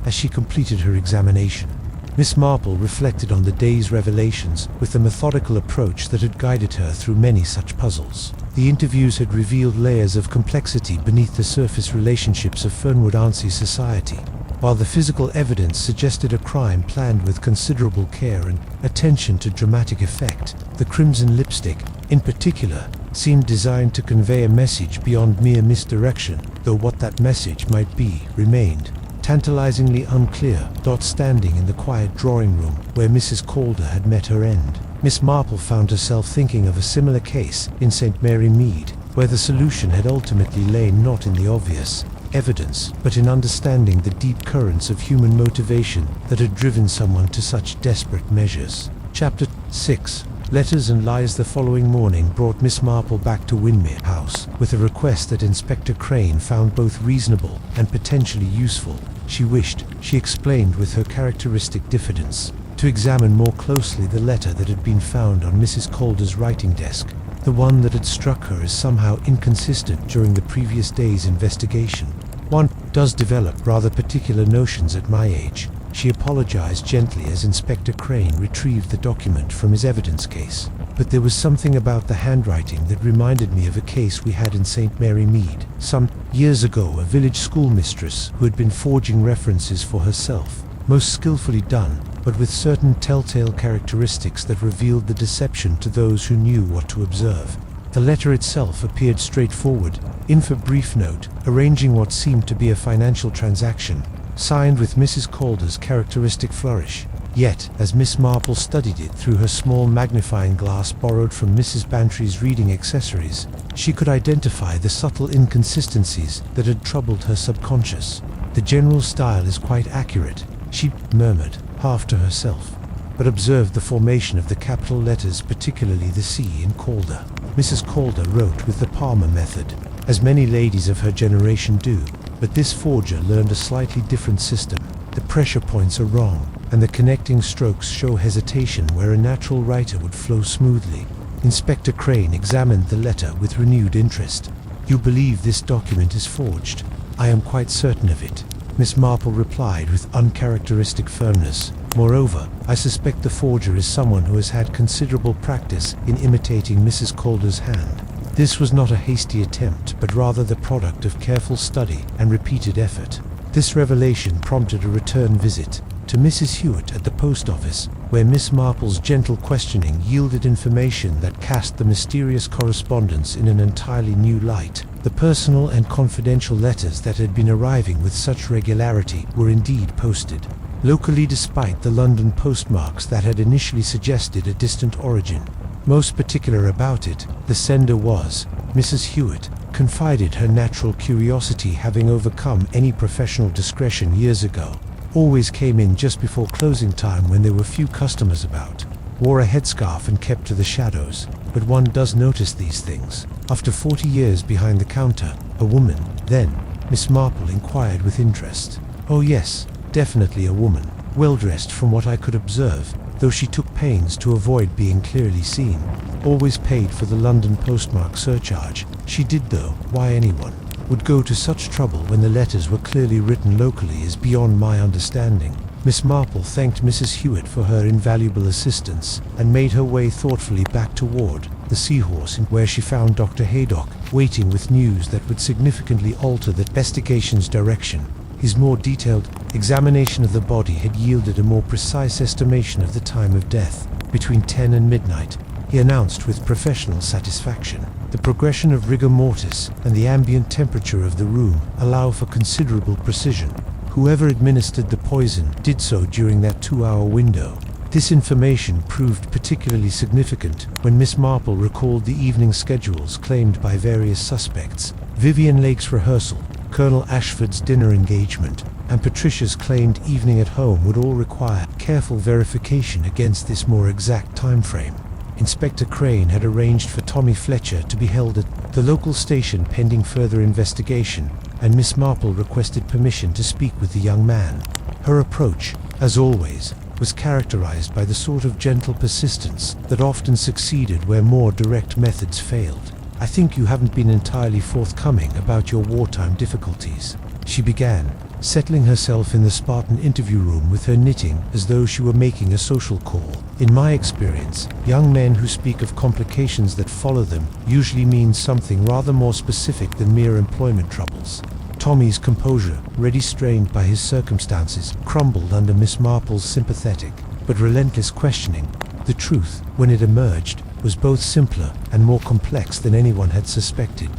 As she completed her examination, Miss Marple reflected on the day's revelations with the methodical approach that had guided her through many such puzzles. The interviews had revealed layers of complexity beneath the surface relationships of Fernwood Ansty society, while the physical evidence suggested a crime planned with considerable care and attention to dramatic effect. The crimson lipstick, in particular, seemed designed to convey a message beyond mere misdirection, though what that message might be remained tantalizingly unclear. Standing in the quiet drawing room where Mrs. Calder had met her end, Miss Marple found herself thinking of a similar case in St. Mary Mead, where the solution had ultimately lain not in the obvious evidence, but in understanding the deep currents of human motivation that had driven someone to such desperate measures. Chapter 6. Letters and Lies. The following morning brought Miss Marple back to Windermere House with a request that Inspector Crane found both reasonable and potentially useful. She wished, she explained with her characteristic diffidence, to examine more closely the letter that had been found on Mrs. Calder's writing desk, the one that had struck her as somehow inconsistent during the previous day's investigation. "One does develop rather particular notions at my age," she apologized gently as Inspector Crane retrieved the document from his evidence case. "But there was something about the handwriting that reminded me of a case we had in St. Mary Mead. Some years ago, a village schoolmistress who had been forging references for herself, most skillfully done, but with certain telltale characteristics that revealed the deception to those who knew what to observe. The letter itself appeared straightforward, in for brief note, arranging what seemed to be a financial transaction, signed with Mrs. Calder's characteristic flourish. Yet, as Miss Marple studied it through her small magnifying glass borrowed from Mrs. Bantry's reading accessories, she could identify the subtle inconsistencies that had troubled her subconscious. "The general style is quite accurate," she murmured, half to herself, but observed the formation of the capital letters, particularly the C in Calder. Mrs. Calder wrote with the Palmer method, as many ladies of her generation do, but this forger learned a slightly different system. The pressure points are wrong, and the connecting strokes show hesitation where a natural writer would flow smoothly. Inspector Crane examined the letter with renewed interest. "You believe this document is forged?" "I am quite certain of it," Miss Marple replied with uncharacteristic firmness. "Moreover, I suspect the forger is someone who has had considerable practice in imitating Mrs. Calder's hand. This was not a hasty attempt, but rather the product of careful study and repeated effort." This revelation prompted a return visit to Mrs. Hewitt at the post office, where Miss Marple's gentle questioning yielded information that cast the mysterious correspondence in an entirely new light. The personal and confidential letters that had been arriving with such regularity were indeed posted locally, despite the London postmarks that had initially suggested a distant origin. Most particular about it, the sender was Mrs. Hewitt, confided, her natural curiosity having overcome any professional discretion years ago. Always came in just before closing time when there were few customers about. Wore a headscarf and kept to the shadows, but one does notice these things. After 40 years behind the counter, a woman, then, Miss Marple inquired with interest. Oh yes, definitely a woman, well-dressed from what I could observe, though she took pains to avoid being clearly seen. Always paid for the London postmark surcharge. She did though. Why anyone would go to such trouble when the letters were clearly written locally is beyond my understanding. Miss Marple thanked Mrs. Hewitt for her invaluable assistance and made her way thoughtfully back toward the Seahorse, where she found Dr. Haydock waiting with news that would significantly alter the investigation's direction. His more detailed examination of the body had yielded a more precise estimation of the time of death, between 10 and midnight, he announced with professional satisfaction. The progression of rigor mortis and the ambient temperature of the room allow for considerable precision. Whoever administered the poison did so during that 2-hour window. This information proved particularly significant when Miss Marple recalled the evening schedules claimed by various suspects. Vivian Lake's rehearsal, Colonel Ashford's dinner engagement, and Patricia's claimed evening at home would all require careful verification against this more exact time frame. Inspector Crane had arranged for Tommy Fletcher to be held at the local station pending further investigation, and Miss Marple requested permission to speak with the young man. Her approach, as always, was characterized by the sort of gentle persistence that often succeeded where more direct methods failed. I think you haven't been entirely forthcoming about your wartime difficulties, she began, settling herself in the Spartan interview room with her knitting as though she were making a social call. In my experience, young men who speak of complications that follow them usually mean something rather more specific than mere employment troubles. Tommy's composure, already strained by his circumstances, crumbled under Miss Marple's sympathetic but relentless questioning. The truth, when it emerged, was both simpler and more complex than anyone had suspected.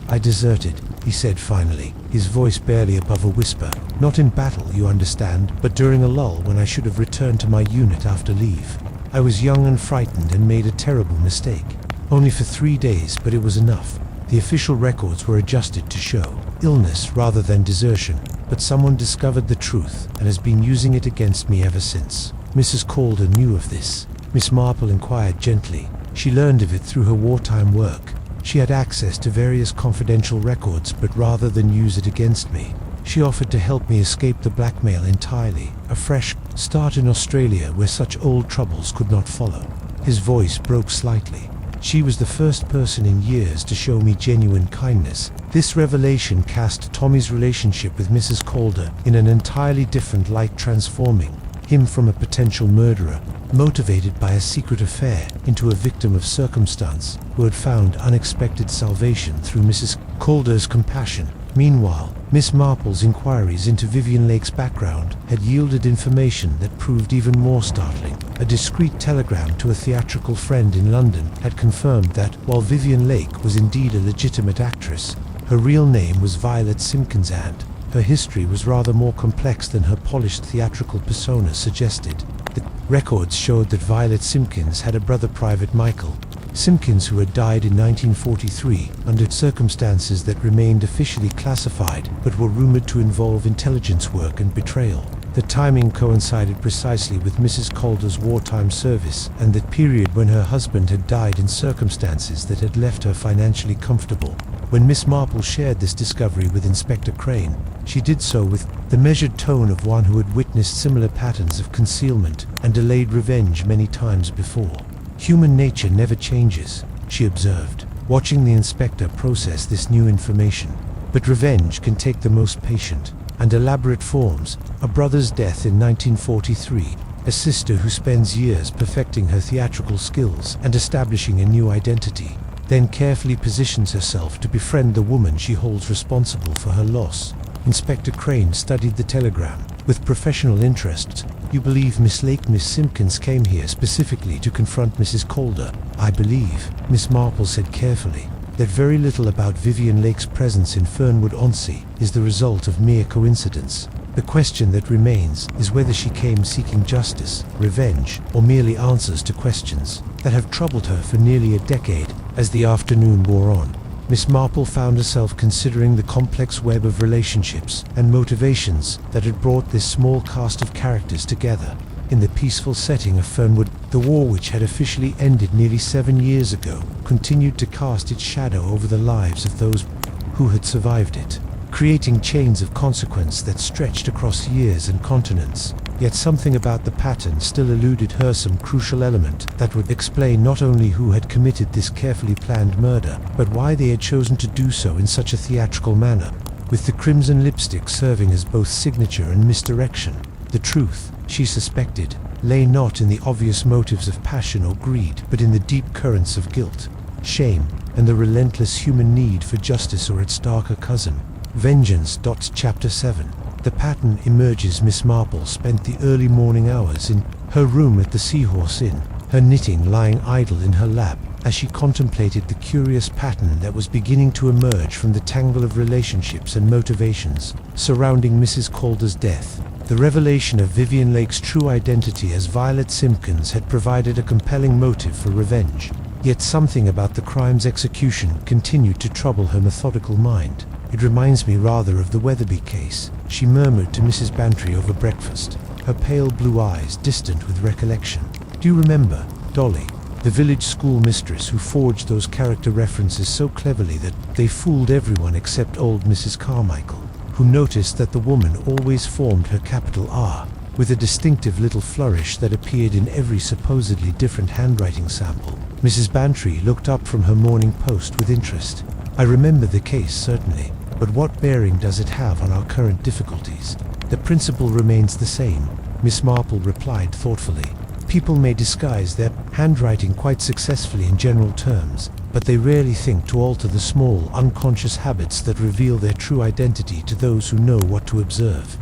I deserted, he said finally, his voice barely above a whisper. Not in battle, you understand, but during a lull when I should have returned to my unit after leave. I was young and frightened and made a terrible mistake. Only for 3 days, but it was enough. The official records were adjusted to show illness rather than desertion, but someone discovered the truth and has been using it against me ever since. Mrs. Calder knew of this. Miss Marple inquired gently. She learned of it through her wartime work. She had access to various confidential records, but rather than use it against me, she offered to help me escape the blackmail entirely, a fresh start in Australia where such old troubles could not follow. His voice broke slightly. She was the first person in years to show me genuine kindness. This revelation cast Tommy's relationship with Mrs. Calder in an entirely different light, transforming him from a potential murderer, motivated by a secret affair, into a victim of circumstance who had found unexpected salvation through Mrs. Calder's compassion. Meanwhile, Miss Marple's inquiries into Vivian Lake's background had yielded information that proved even more startling. A discreet telegram to a theatrical friend in London had confirmed that, while Vivian Lake was indeed a legitimate actress, her real name was Violet Simpkins, and her history was rather more complex than her polished theatrical persona suggested. The records showed that Violet Simpkins had a brother, Private Michael Simpkins, who had died in 1943 under circumstances that remained officially classified but were rumored to involve intelligence work and betrayal. The timing coincided precisely with Mrs. Calder's wartime service and that period when her husband had died in circumstances that had left her financially comfortable. When Miss Marple shared this discovery with Inspector Crane, she did so with the measured tone of one who had witnessed similar patterns of concealment and delayed revenge many times before. Human nature never changes, she observed, watching the inspector process this new information. But revenge can take the most patient and elaborate forms. A brother's death in 1943, a sister who spends years perfecting her theatrical skills and establishing a new identity, then carefully positions herself to befriend the woman she holds responsible for her loss. Inspector Crane studied the telegram with professional interest. You believe Miss Simpkins came here specifically to confront Mrs. Calder? I believe, Miss Marple said carefully, that very little about Vivian Lake's presence in Fernwood-on-Sea is the result of mere coincidence. The question that remains is whether she came seeking justice, revenge, or merely answers to questions that have troubled her for nearly a decade. As the afternoon wore on, Miss Marple found herself considering the complex web of relationships and motivations that had brought this small cast of characters together. In the peaceful setting of Fernwood, the war, which had officially ended nearly 7 years ago, continued to cast its shadow over the lives of those who had survived it, creating chains of consequence that stretched across years and continents. Yet something about the pattern still eluded her, some crucial element that would explain not only who had committed this carefully planned murder, but why they had chosen to do so in such a theatrical manner, with the crimson lipstick serving as both signature and misdirection. The truth, she suspected, lay not in the obvious motives of passion or greed, but in the deep currents of guilt, shame, and the relentless human need for justice, or its darker cousin, vengeance. Chapter 7. The pattern emerges. Miss Marple spent the early morning hours in her room at the Seahorse Inn, her knitting lying idle in her lap, as she contemplated the curious pattern that was beginning to emerge from the tangle of relationships and motivations surrounding Mrs. Calder's death. The revelation of Vivian Lake's true identity as Violet Simpkins had provided a compelling motive for revenge. Yet something about the crime's execution continued to trouble her methodical mind. "It reminds me rather of the Weatherby case," she murmured to Mrs. Bantry over breakfast, her pale blue eyes distant with recollection. "Do you remember, Dolly, the village school mistress who forged those character references so cleverly that they fooled everyone except old Mrs. Carmichael, who noticed that the woman always formed her capital R, with a distinctive little flourish that appeared in every supposedly different handwriting sample?" Mrs. Bantry looked up from her Morning Post with interest. "I remember the case, certainly. But what bearing does it have on our current difficulties?" "The principle remains the same," Miss Marple replied thoughtfully. "People may disguise their handwriting quite successfully in general terms, but they rarely think to alter the small, unconscious habits that reveal their true identity to those who know what to observe."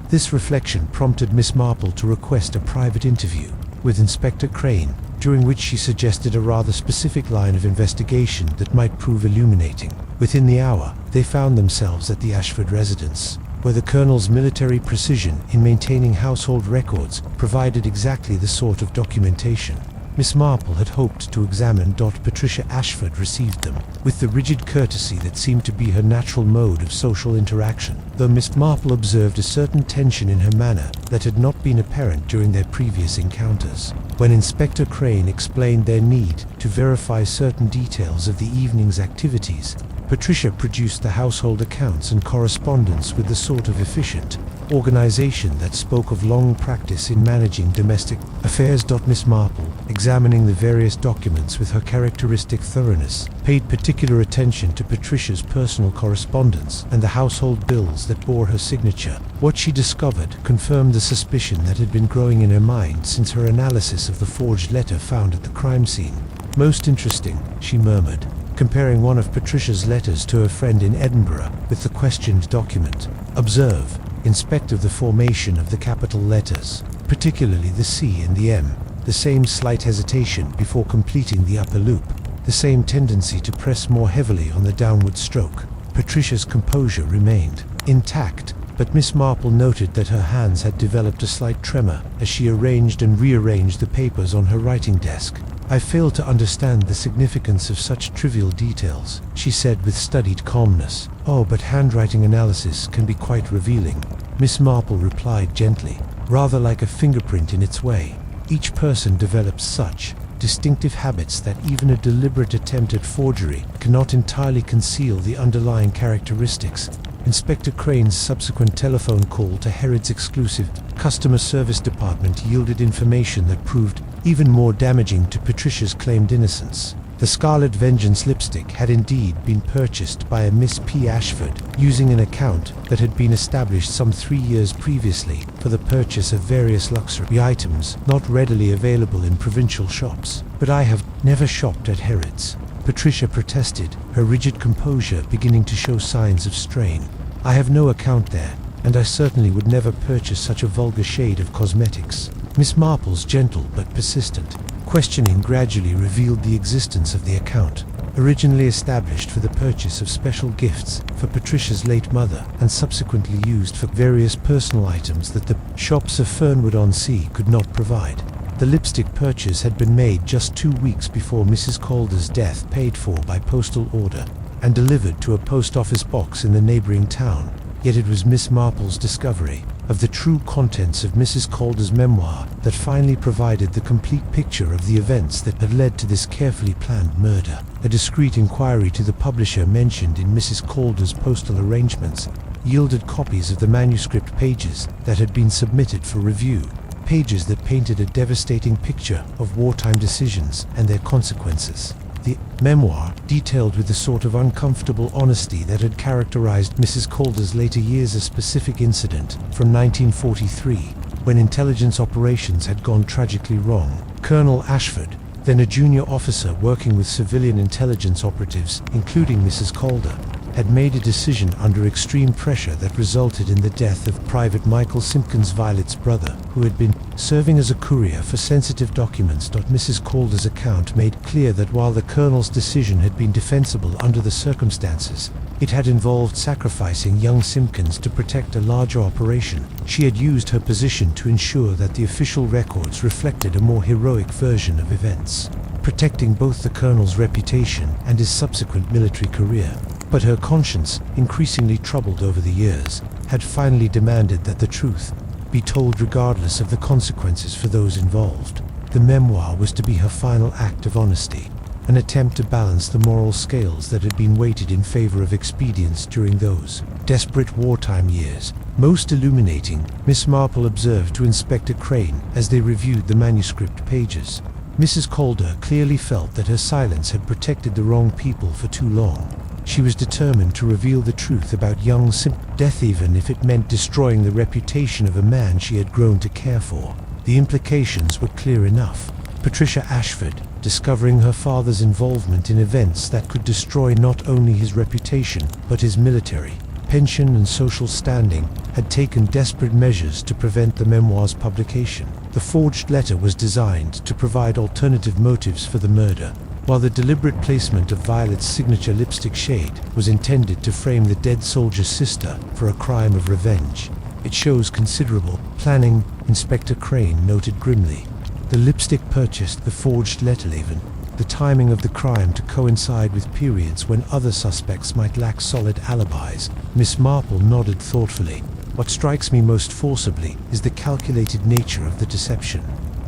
This reflection prompted Miss Marple to request a private interview with Inspector Crane, during which she suggested a rather specific line of investigation that might prove illuminating. Within the hour, they found themselves at the Ashford residence, where the Colonel's military precision in maintaining household records provided exactly the sort of documentation Miss Marple had hoped to examine. Patricia Ashford received them with the rigid courtesy that seemed to be her natural mode of social interaction, though Miss Marple observed a certain tension in her manner that had not been apparent during their previous encounters. When Inspector Crane explained their need to verify certain details of the evening's activities, Patricia produced the household accounts and correspondence with the sort of efficient organization that spoke of long practice in managing domestic affairs. Miss Marple, examining the various documents with her characteristic thoroughness, paid particular attention to Patricia's personal correspondence and the household bills that bore her signature. What she discovered confirmed the suspicion that had been growing in her mind since her analysis of the forged letter found at the crime scene. "Most interesting," she murmured, comparing one of Patricia's letters to her friend in Edinburgh with the questioned document. "Observe, inspect the formation of the capital letters, particularly the C and the M, the same slight hesitation before completing the upper loop, the same tendency to press more heavily on the downward stroke." Patricia's composure remained intact, but Miss Marple noted that her hands had developed a slight tremor as she arranged and rearranged the papers on her writing desk. "I fail to understand the significance of such trivial details," she said with studied calmness. "Oh, but handwriting analysis can be quite revealing," Miss Marple replied gently, "rather like a fingerprint in its way. Each person develops such distinctive habits that even a deliberate attempt at forgery cannot entirely conceal the underlying characteristics." Inspector Crane's subsequent telephone call to Herod's exclusive customer service department yielded information that proved even more damaging to Patricia's claimed innocence. The Scarlet Vengeance lipstick had indeed been purchased by a Miss P. Ashford using an account that had been established some 3 years previously for the purchase of various luxury items not readily available in provincial shops. "But I have never shopped at Herod's," Patricia protested, her rigid composure beginning to show signs of strain. "I have no account there, and I certainly would never purchase such a vulgar shade of cosmetics." Miss Marple's gentle but persistent questioning gradually revealed the existence of the account, originally established for the purchase of special gifts for Patricia's late mother and subsequently used for various personal items that the shops of Fernwood-on-Sea could not provide. The lipstick purchase had been made just 2 weeks before Mrs. Calder's death, paid for by postal order. and delivered to a post office box in the neighboring town. Yet it was Miss Marple's discovery of the true contents of Mrs. Calder's memoir that finally provided the complete picture of the events that had led to this carefully planned murder. A discreet inquiry to the publisher mentioned in Mrs. Calder's postal arrangements yielded copies of the manuscript pages that had been submitted for review, pages that painted a devastating picture of wartime decisions and their consequences. The memoir detailed with the sort of uncomfortable honesty that had characterized Mrs. Calder's later years a specific incident from 1943, when intelligence operations had gone tragically wrong. Colonel Ashford, then a junior officer working with civilian intelligence operatives, including Mrs. Calder, had made a decision under extreme pressure that resulted in the death of Private Michael Simpkins, Violet's brother, who had been serving as a courier for sensitive documents. Mrs. Calder's account made clear that while the colonel's decision had been defensible under the circumstances, it had involved sacrificing young Simpkins to protect a larger operation. She had used her position to ensure that the official records reflected a more heroic version of events, protecting both the colonel's reputation and his subsequent military career. But her conscience, increasingly troubled over the years, had finally demanded that the truth be told regardless of the consequences for those involved. The memoir was to be her final act of honesty, an attempt to balance the moral scales that had been weighted in favor of expedience during those desperate wartime years. Most illuminating, Miss Marple observed to Inspector Crane as they reviewed the manuscript pages. Mrs. Calder clearly felt that her silence had protected the wrong people for too long. She was determined to reveal the truth about young Simpkins' death, even if it meant destroying the reputation of a man she had grown to care for. The implications were clear enough. Patricia Ashford, discovering her father's involvement in events that could destroy not only his reputation but his military, pension and social standing, had taken desperate measures to prevent the memoir's publication. The forged letter was designed to provide alternative motives for the murder, while the deliberate placement of Violet's signature lipstick shade was intended to frame the dead soldier's sister for a crime of revenge. It shows considerable planning, Inspector Crane noted grimly. The lipstick purchased, the forged letter even, the timing of the crime to coincide with periods when other suspects might lack solid alibis. Miss Marple nodded thoughtfully. What strikes me most forcibly is the calculated nature of the deception.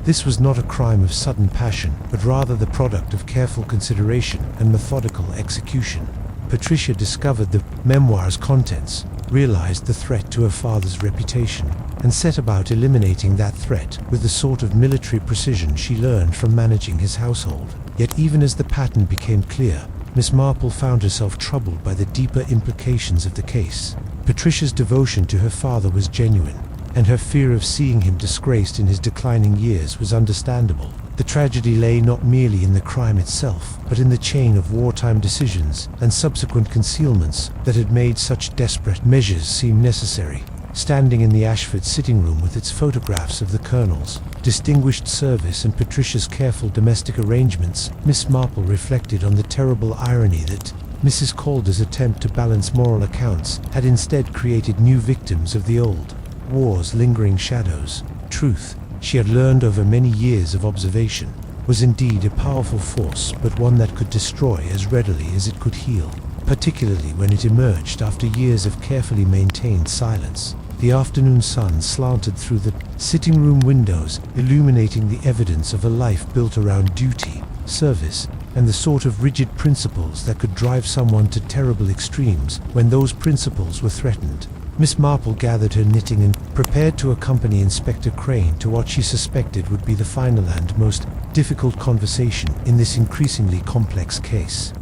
This was not a crime of sudden passion, but rather the product of careful consideration and methodical execution. Patricia discovered the memoir's contents, realized the threat to her father's reputation, and set about eliminating that threat with the sort of military precision she learned from managing his household. Yet even as the pattern became clear, Miss Marple found herself troubled by the deeper implications of the case. Patricia's devotion to her father was genuine, and her fear of seeing him disgraced in his declining years was understandable. The tragedy lay not merely in the crime itself, but in the chain of wartime decisions and subsequent concealments that had made such desperate measures seem necessary. Standing in the Ashford sitting room with its photographs of the colonel's distinguished service and Patricia's careful domestic arrangements, Miss Marple reflected on the terrible irony that Mrs. Calder's attempt to balance moral accounts had instead created new victims of the old war's lingering shadows. Truth, she had learned over many years of observation, was indeed a powerful force, but one that could destroy as readily as it could heal, particularly when it emerged after years of carefully maintained silence. The afternoon sun slanted through the sitting room windows, illuminating the evidence of a life built around duty, service, and the sort of rigid principles that could drive someone to terrible extremes when those principles were threatened. Miss Marple gathered her knitting and prepared to accompany Inspector Crane to what she suspected would be the final and most difficult conversation in this increasingly complex case.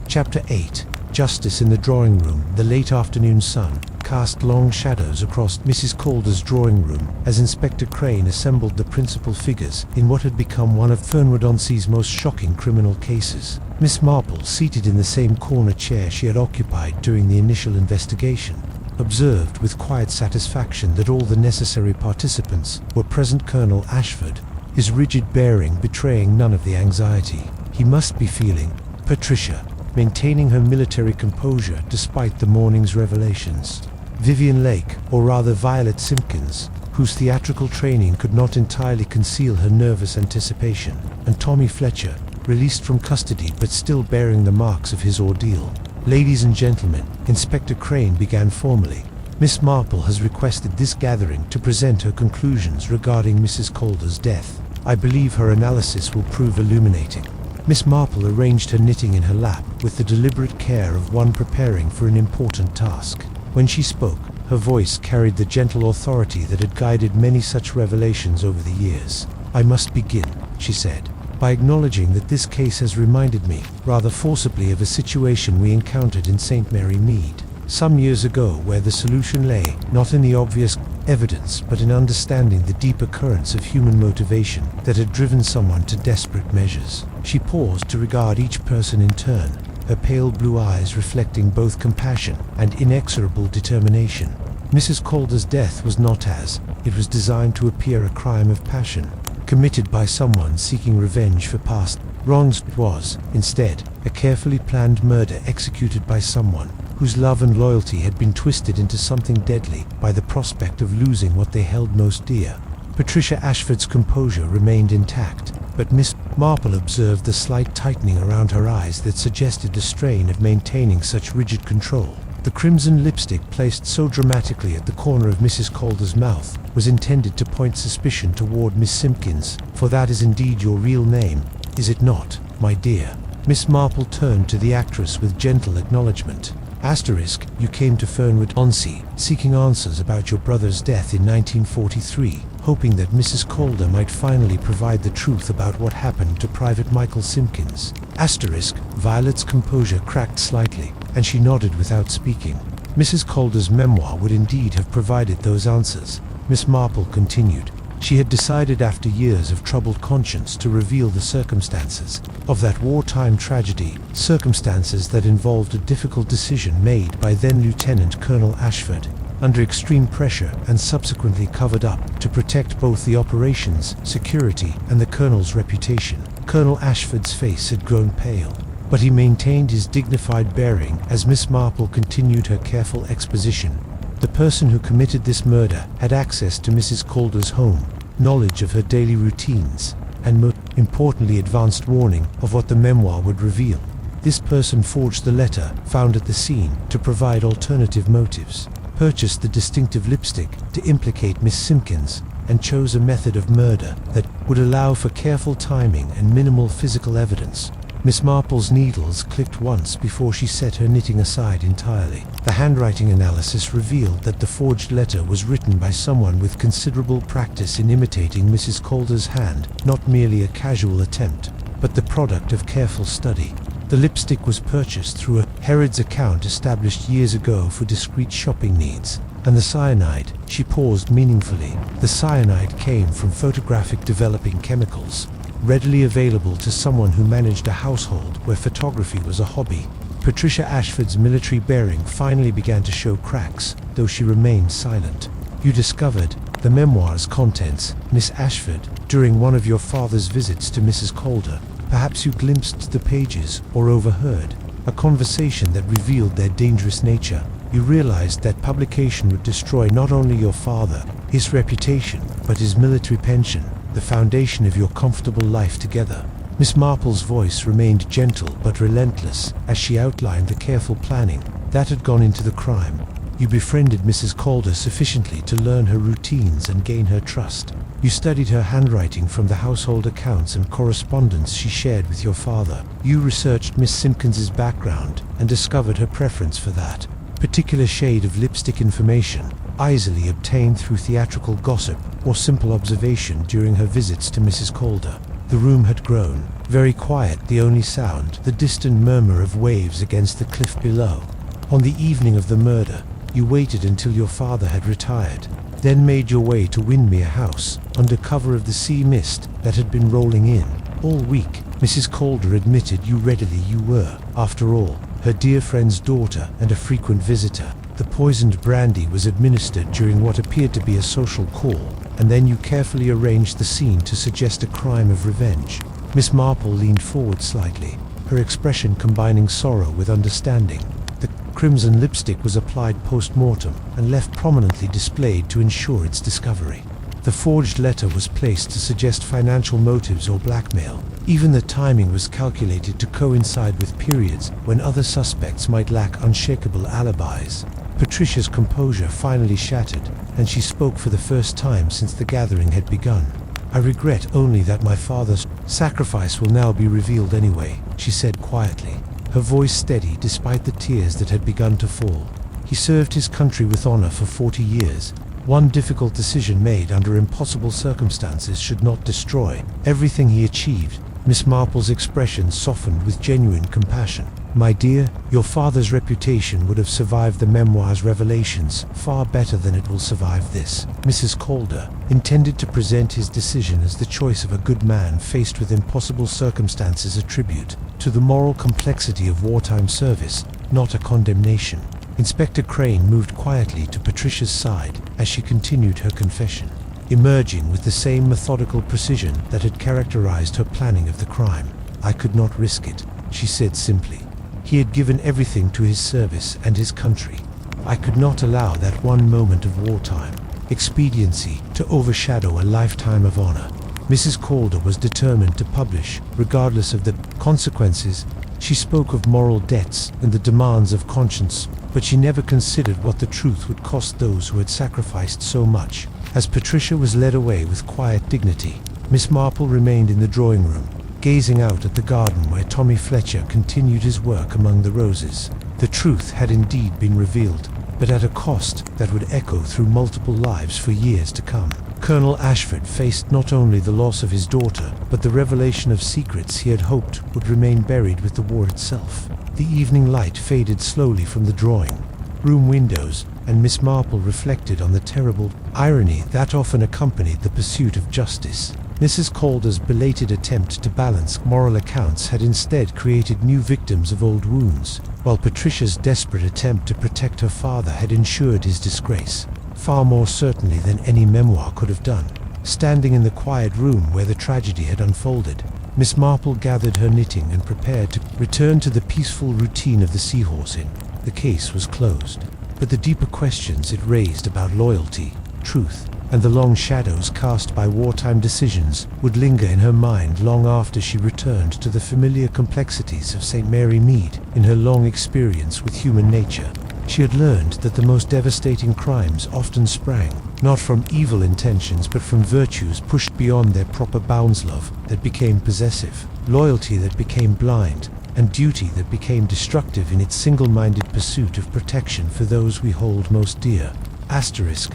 Chapter 8. Justice in the drawing room. The late afternoon sun cast long shadows across Mrs. Calder's drawing room as Inspector Crane assembled the principal figures in what had become one of Whodunit's most shocking criminal cases. Miss Marple, seated in the same corner chair she had occupied during the initial investigation, observed with quiet satisfaction that all the necessary participants were present. Colonel Ashford, his rigid bearing betraying none of the anxiety he must be feeling. Patricia, maintaining her military composure despite the morning's revelations. Vivian Lake, or rather Violet Simpkins, whose theatrical training could not entirely conceal her nervous anticipation, and Tommy Fletcher, released from custody but still bearing the marks of his ordeal. Ladies and gentlemen, Inspector Crane began formally. Miss Marple has requested this gathering to present her conclusions regarding Mrs. Calder's death. I believe her analysis will prove illuminating. Miss Marple arranged her knitting in her lap with the deliberate care of one preparing for an important task. When she spoke, her voice carried the gentle authority that had guided many such revelations over the years. I must begin, she said, by acknowledging that this case has reminded me, rather forcibly, of a situation we encountered in St. Mary Mead some years ago, where the solution lay not in the obvious evidence but in understanding the deeper currents of human motivation that had driven someone to desperate measures. She paused to regard each person in turn, her pale blue eyes reflecting both compassion and inexorable determination. Mrs. Calder's death was not as it was designed to appear a crime of passion, committed by someone seeking revenge for past wrongs. It was, instead, a carefully planned murder executed by someone whose love and loyalty had been twisted into something deadly by the prospect of losing what they held most dear. Patricia Ashford's composure remained intact, but Miss Marple observed the slight tightening around her eyes that suggested the strain of maintaining such rigid control. The crimson lipstick placed so dramatically at the corner of Mrs. Calder's mouth was intended to point suspicion toward Miss Simpkins, for that is indeed your real name, is it not, my dear? Miss Marple turned to the actress with gentle acknowledgement. Asterisk, you came to Whodunit, seeking answers about your brother's death in 1943, hoping that Mrs. Calder might finally provide the truth about what happened to Private Michael Simpkins. Asterisk, Violet's composure cracked slightly, and she nodded without speaking. Mrs. Calder's memoir would indeed have provided those answers, Miss Marple continued. She had decided after years of troubled conscience to reveal the circumstances of that wartime tragedy, circumstances that involved a difficult decision made by then Lieutenant Colonel Ashford, under extreme pressure and subsequently covered up to protect both the operation's security and the Colonel's reputation. Colonel Ashford's face had grown pale, but he maintained his dignified bearing as Miss Marple continued her careful exposition. The person who committed this murder had access to Mrs. Calder's home, knowledge of her daily routines, and most importantly advanced warning of what the memoir would reveal. This person forged the letter found at the scene to provide alternative motives, purchased the distinctive lipstick to implicate Miss Simpkins, and chose a method of murder that would allow for careful timing and minimal physical evidence. Miss Marple's needles clicked once before she set her knitting aside entirely. The handwriting analysis revealed that the forged letter was written by someone with considerable practice in imitating Mrs. Calder's hand, not merely a casual attempt, but the product of careful study. The lipstick was purchased through a Harrods account established years ago for discreet shopping needs. And the cyanide, she paused meaningfully, the cyanide came from photographic developing chemicals, readily available to someone who managed a household where photography was a hobby. Patricia Ashford's military bearing finally began to show cracks, though she remained silent. You discovered the memoir's contents, Miss Ashford, during one of your father's visits to Mrs. Calder. Perhaps you glimpsed the pages or overheard a conversation that revealed their dangerous nature. You realized that publication would destroy not only your father, his reputation, but his military pension, the foundation of your comfortable life together. Miss Marple's voice remained gentle but relentless as she outlined the careful planning that had gone into the crime. You befriended Mrs. Calder sufficiently to learn her routines and gain her trust. You studied her handwriting from the household accounts and correspondence she shared with your father. You researched Miss Simpkins's background and discovered her preference for that particular shade of lipstick information, easily obtained through theatrical gossip or simple observation during her visits to Mrs. Calder. The room had grown very quiet, the only sound the distant murmur of waves against the cliff below. On the evening of the murder, you waited until your father had retired, then made your way to Windmere House, under cover of the sea mist that had been rolling in. All week, Mrs. Calder admitted you readily you were, after all, her dear friend's daughter and a frequent visitor. The poisoned brandy was administered during what appeared to be a social call, and then you carefully arranged the scene to suggest a crime of revenge. Miss Marple leaned forward slightly, her expression combining sorrow with understanding. The crimson lipstick was applied post-mortem and left prominently displayed to ensure its discovery. The forged letter was placed to suggest financial motives or blackmail, Even the timing was calculated to coincide with periods when other suspects might lack unshakable alibis. Patricia's composure finally shattered, and she spoke for the first time since the gathering had begun. "I regret only that my father's sacrifice will now be revealed anyway," she said quietly, her voice steady despite the tears that had begun to fall. "He served his country with honor for 40 years. One difficult decision made under impossible circumstances should not destroy everything he achieved." Miss Marple's expression softened with genuine compassion. "My dear, your father's reputation would have survived the memoir's revelations far better than it will survive this." Mrs. Calder intended to present his decision as the choice of a good man faced with impossible circumstances, a tribute to the moral complexity of wartime service, not a condemnation. Inspector Crane moved quietly to Patricia's side as she continued her confession, emerging with the same methodical precision that had characterized her planning of the crime. "I could not risk it," she said simply. "He had given everything to his service and his country. I could not allow that one moment of wartime expediency to overshadow a lifetime of honor." Mrs. Calder was determined to publish, regardless of the consequences. She spoke of moral debts and the demands of conscience, but she never considered what the truth would cost those who had sacrificed so much. As Patricia was led away with quiet dignity, Miss Marple remained in the drawing room, gazing out at the garden where Tommy Fletcher continued his work among the roses. The truth had indeed been revealed, but at a cost that would echo through multiple lives for years to come. Colonel Ashford faced not only the loss of his daughter, but the revelation of secrets he had hoped would remain buried with the war itself. The evening light faded slowly from the drawing room windows, and Miss Marple reflected on the terrible irony that often accompanied the pursuit of justice. Mrs. Calder's belated attempt to balance moral accounts had instead created new victims of old wounds, while Patricia's desperate attempt to protect her father had ensured his disgrace, far more certainly than any memoir could have done. Standing in the quiet room where the tragedy had unfolded, Miss Marple gathered her knitting and prepared to return to the peaceful routine of the Seahorse Inn. The case was closed, but the deeper questions it raised about loyalty, truth, and the long shadows cast by wartime decisions would linger in her mind long after she returned to the familiar complexities of St. Mary Mead. In her long experience with human nature, she had learned that the most devastating crimes often sprang not from evil intentions but from virtues pushed beyond their proper bounds: love that became possessive, loyalty that became blind, and duty that became destructive in its single-minded pursuit of protection for those we hold most dear. Asterisk.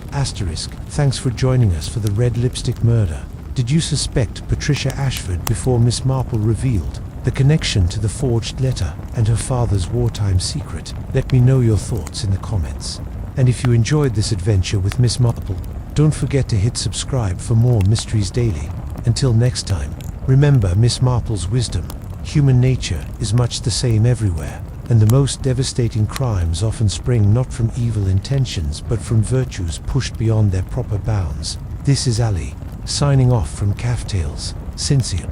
Thanks for joining us for the Red Lipstick Murder. Did you suspect Patricia Ashford before Miss Marple revealed the connection to the forged letter and her father's wartime secret? Let me know your thoughts in the comments. And if you enjoyed this adventure with Miss Marple, don't forget to hit subscribe for more mysteries daily. Until next time, remember Miss Marple's wisdom. Human nature is much the same everywhere, and the most devastating crimes often spring not from evil intentions but from virtues pushed beyond their proper bounds. This is Alie, signing off from Café. Sincere.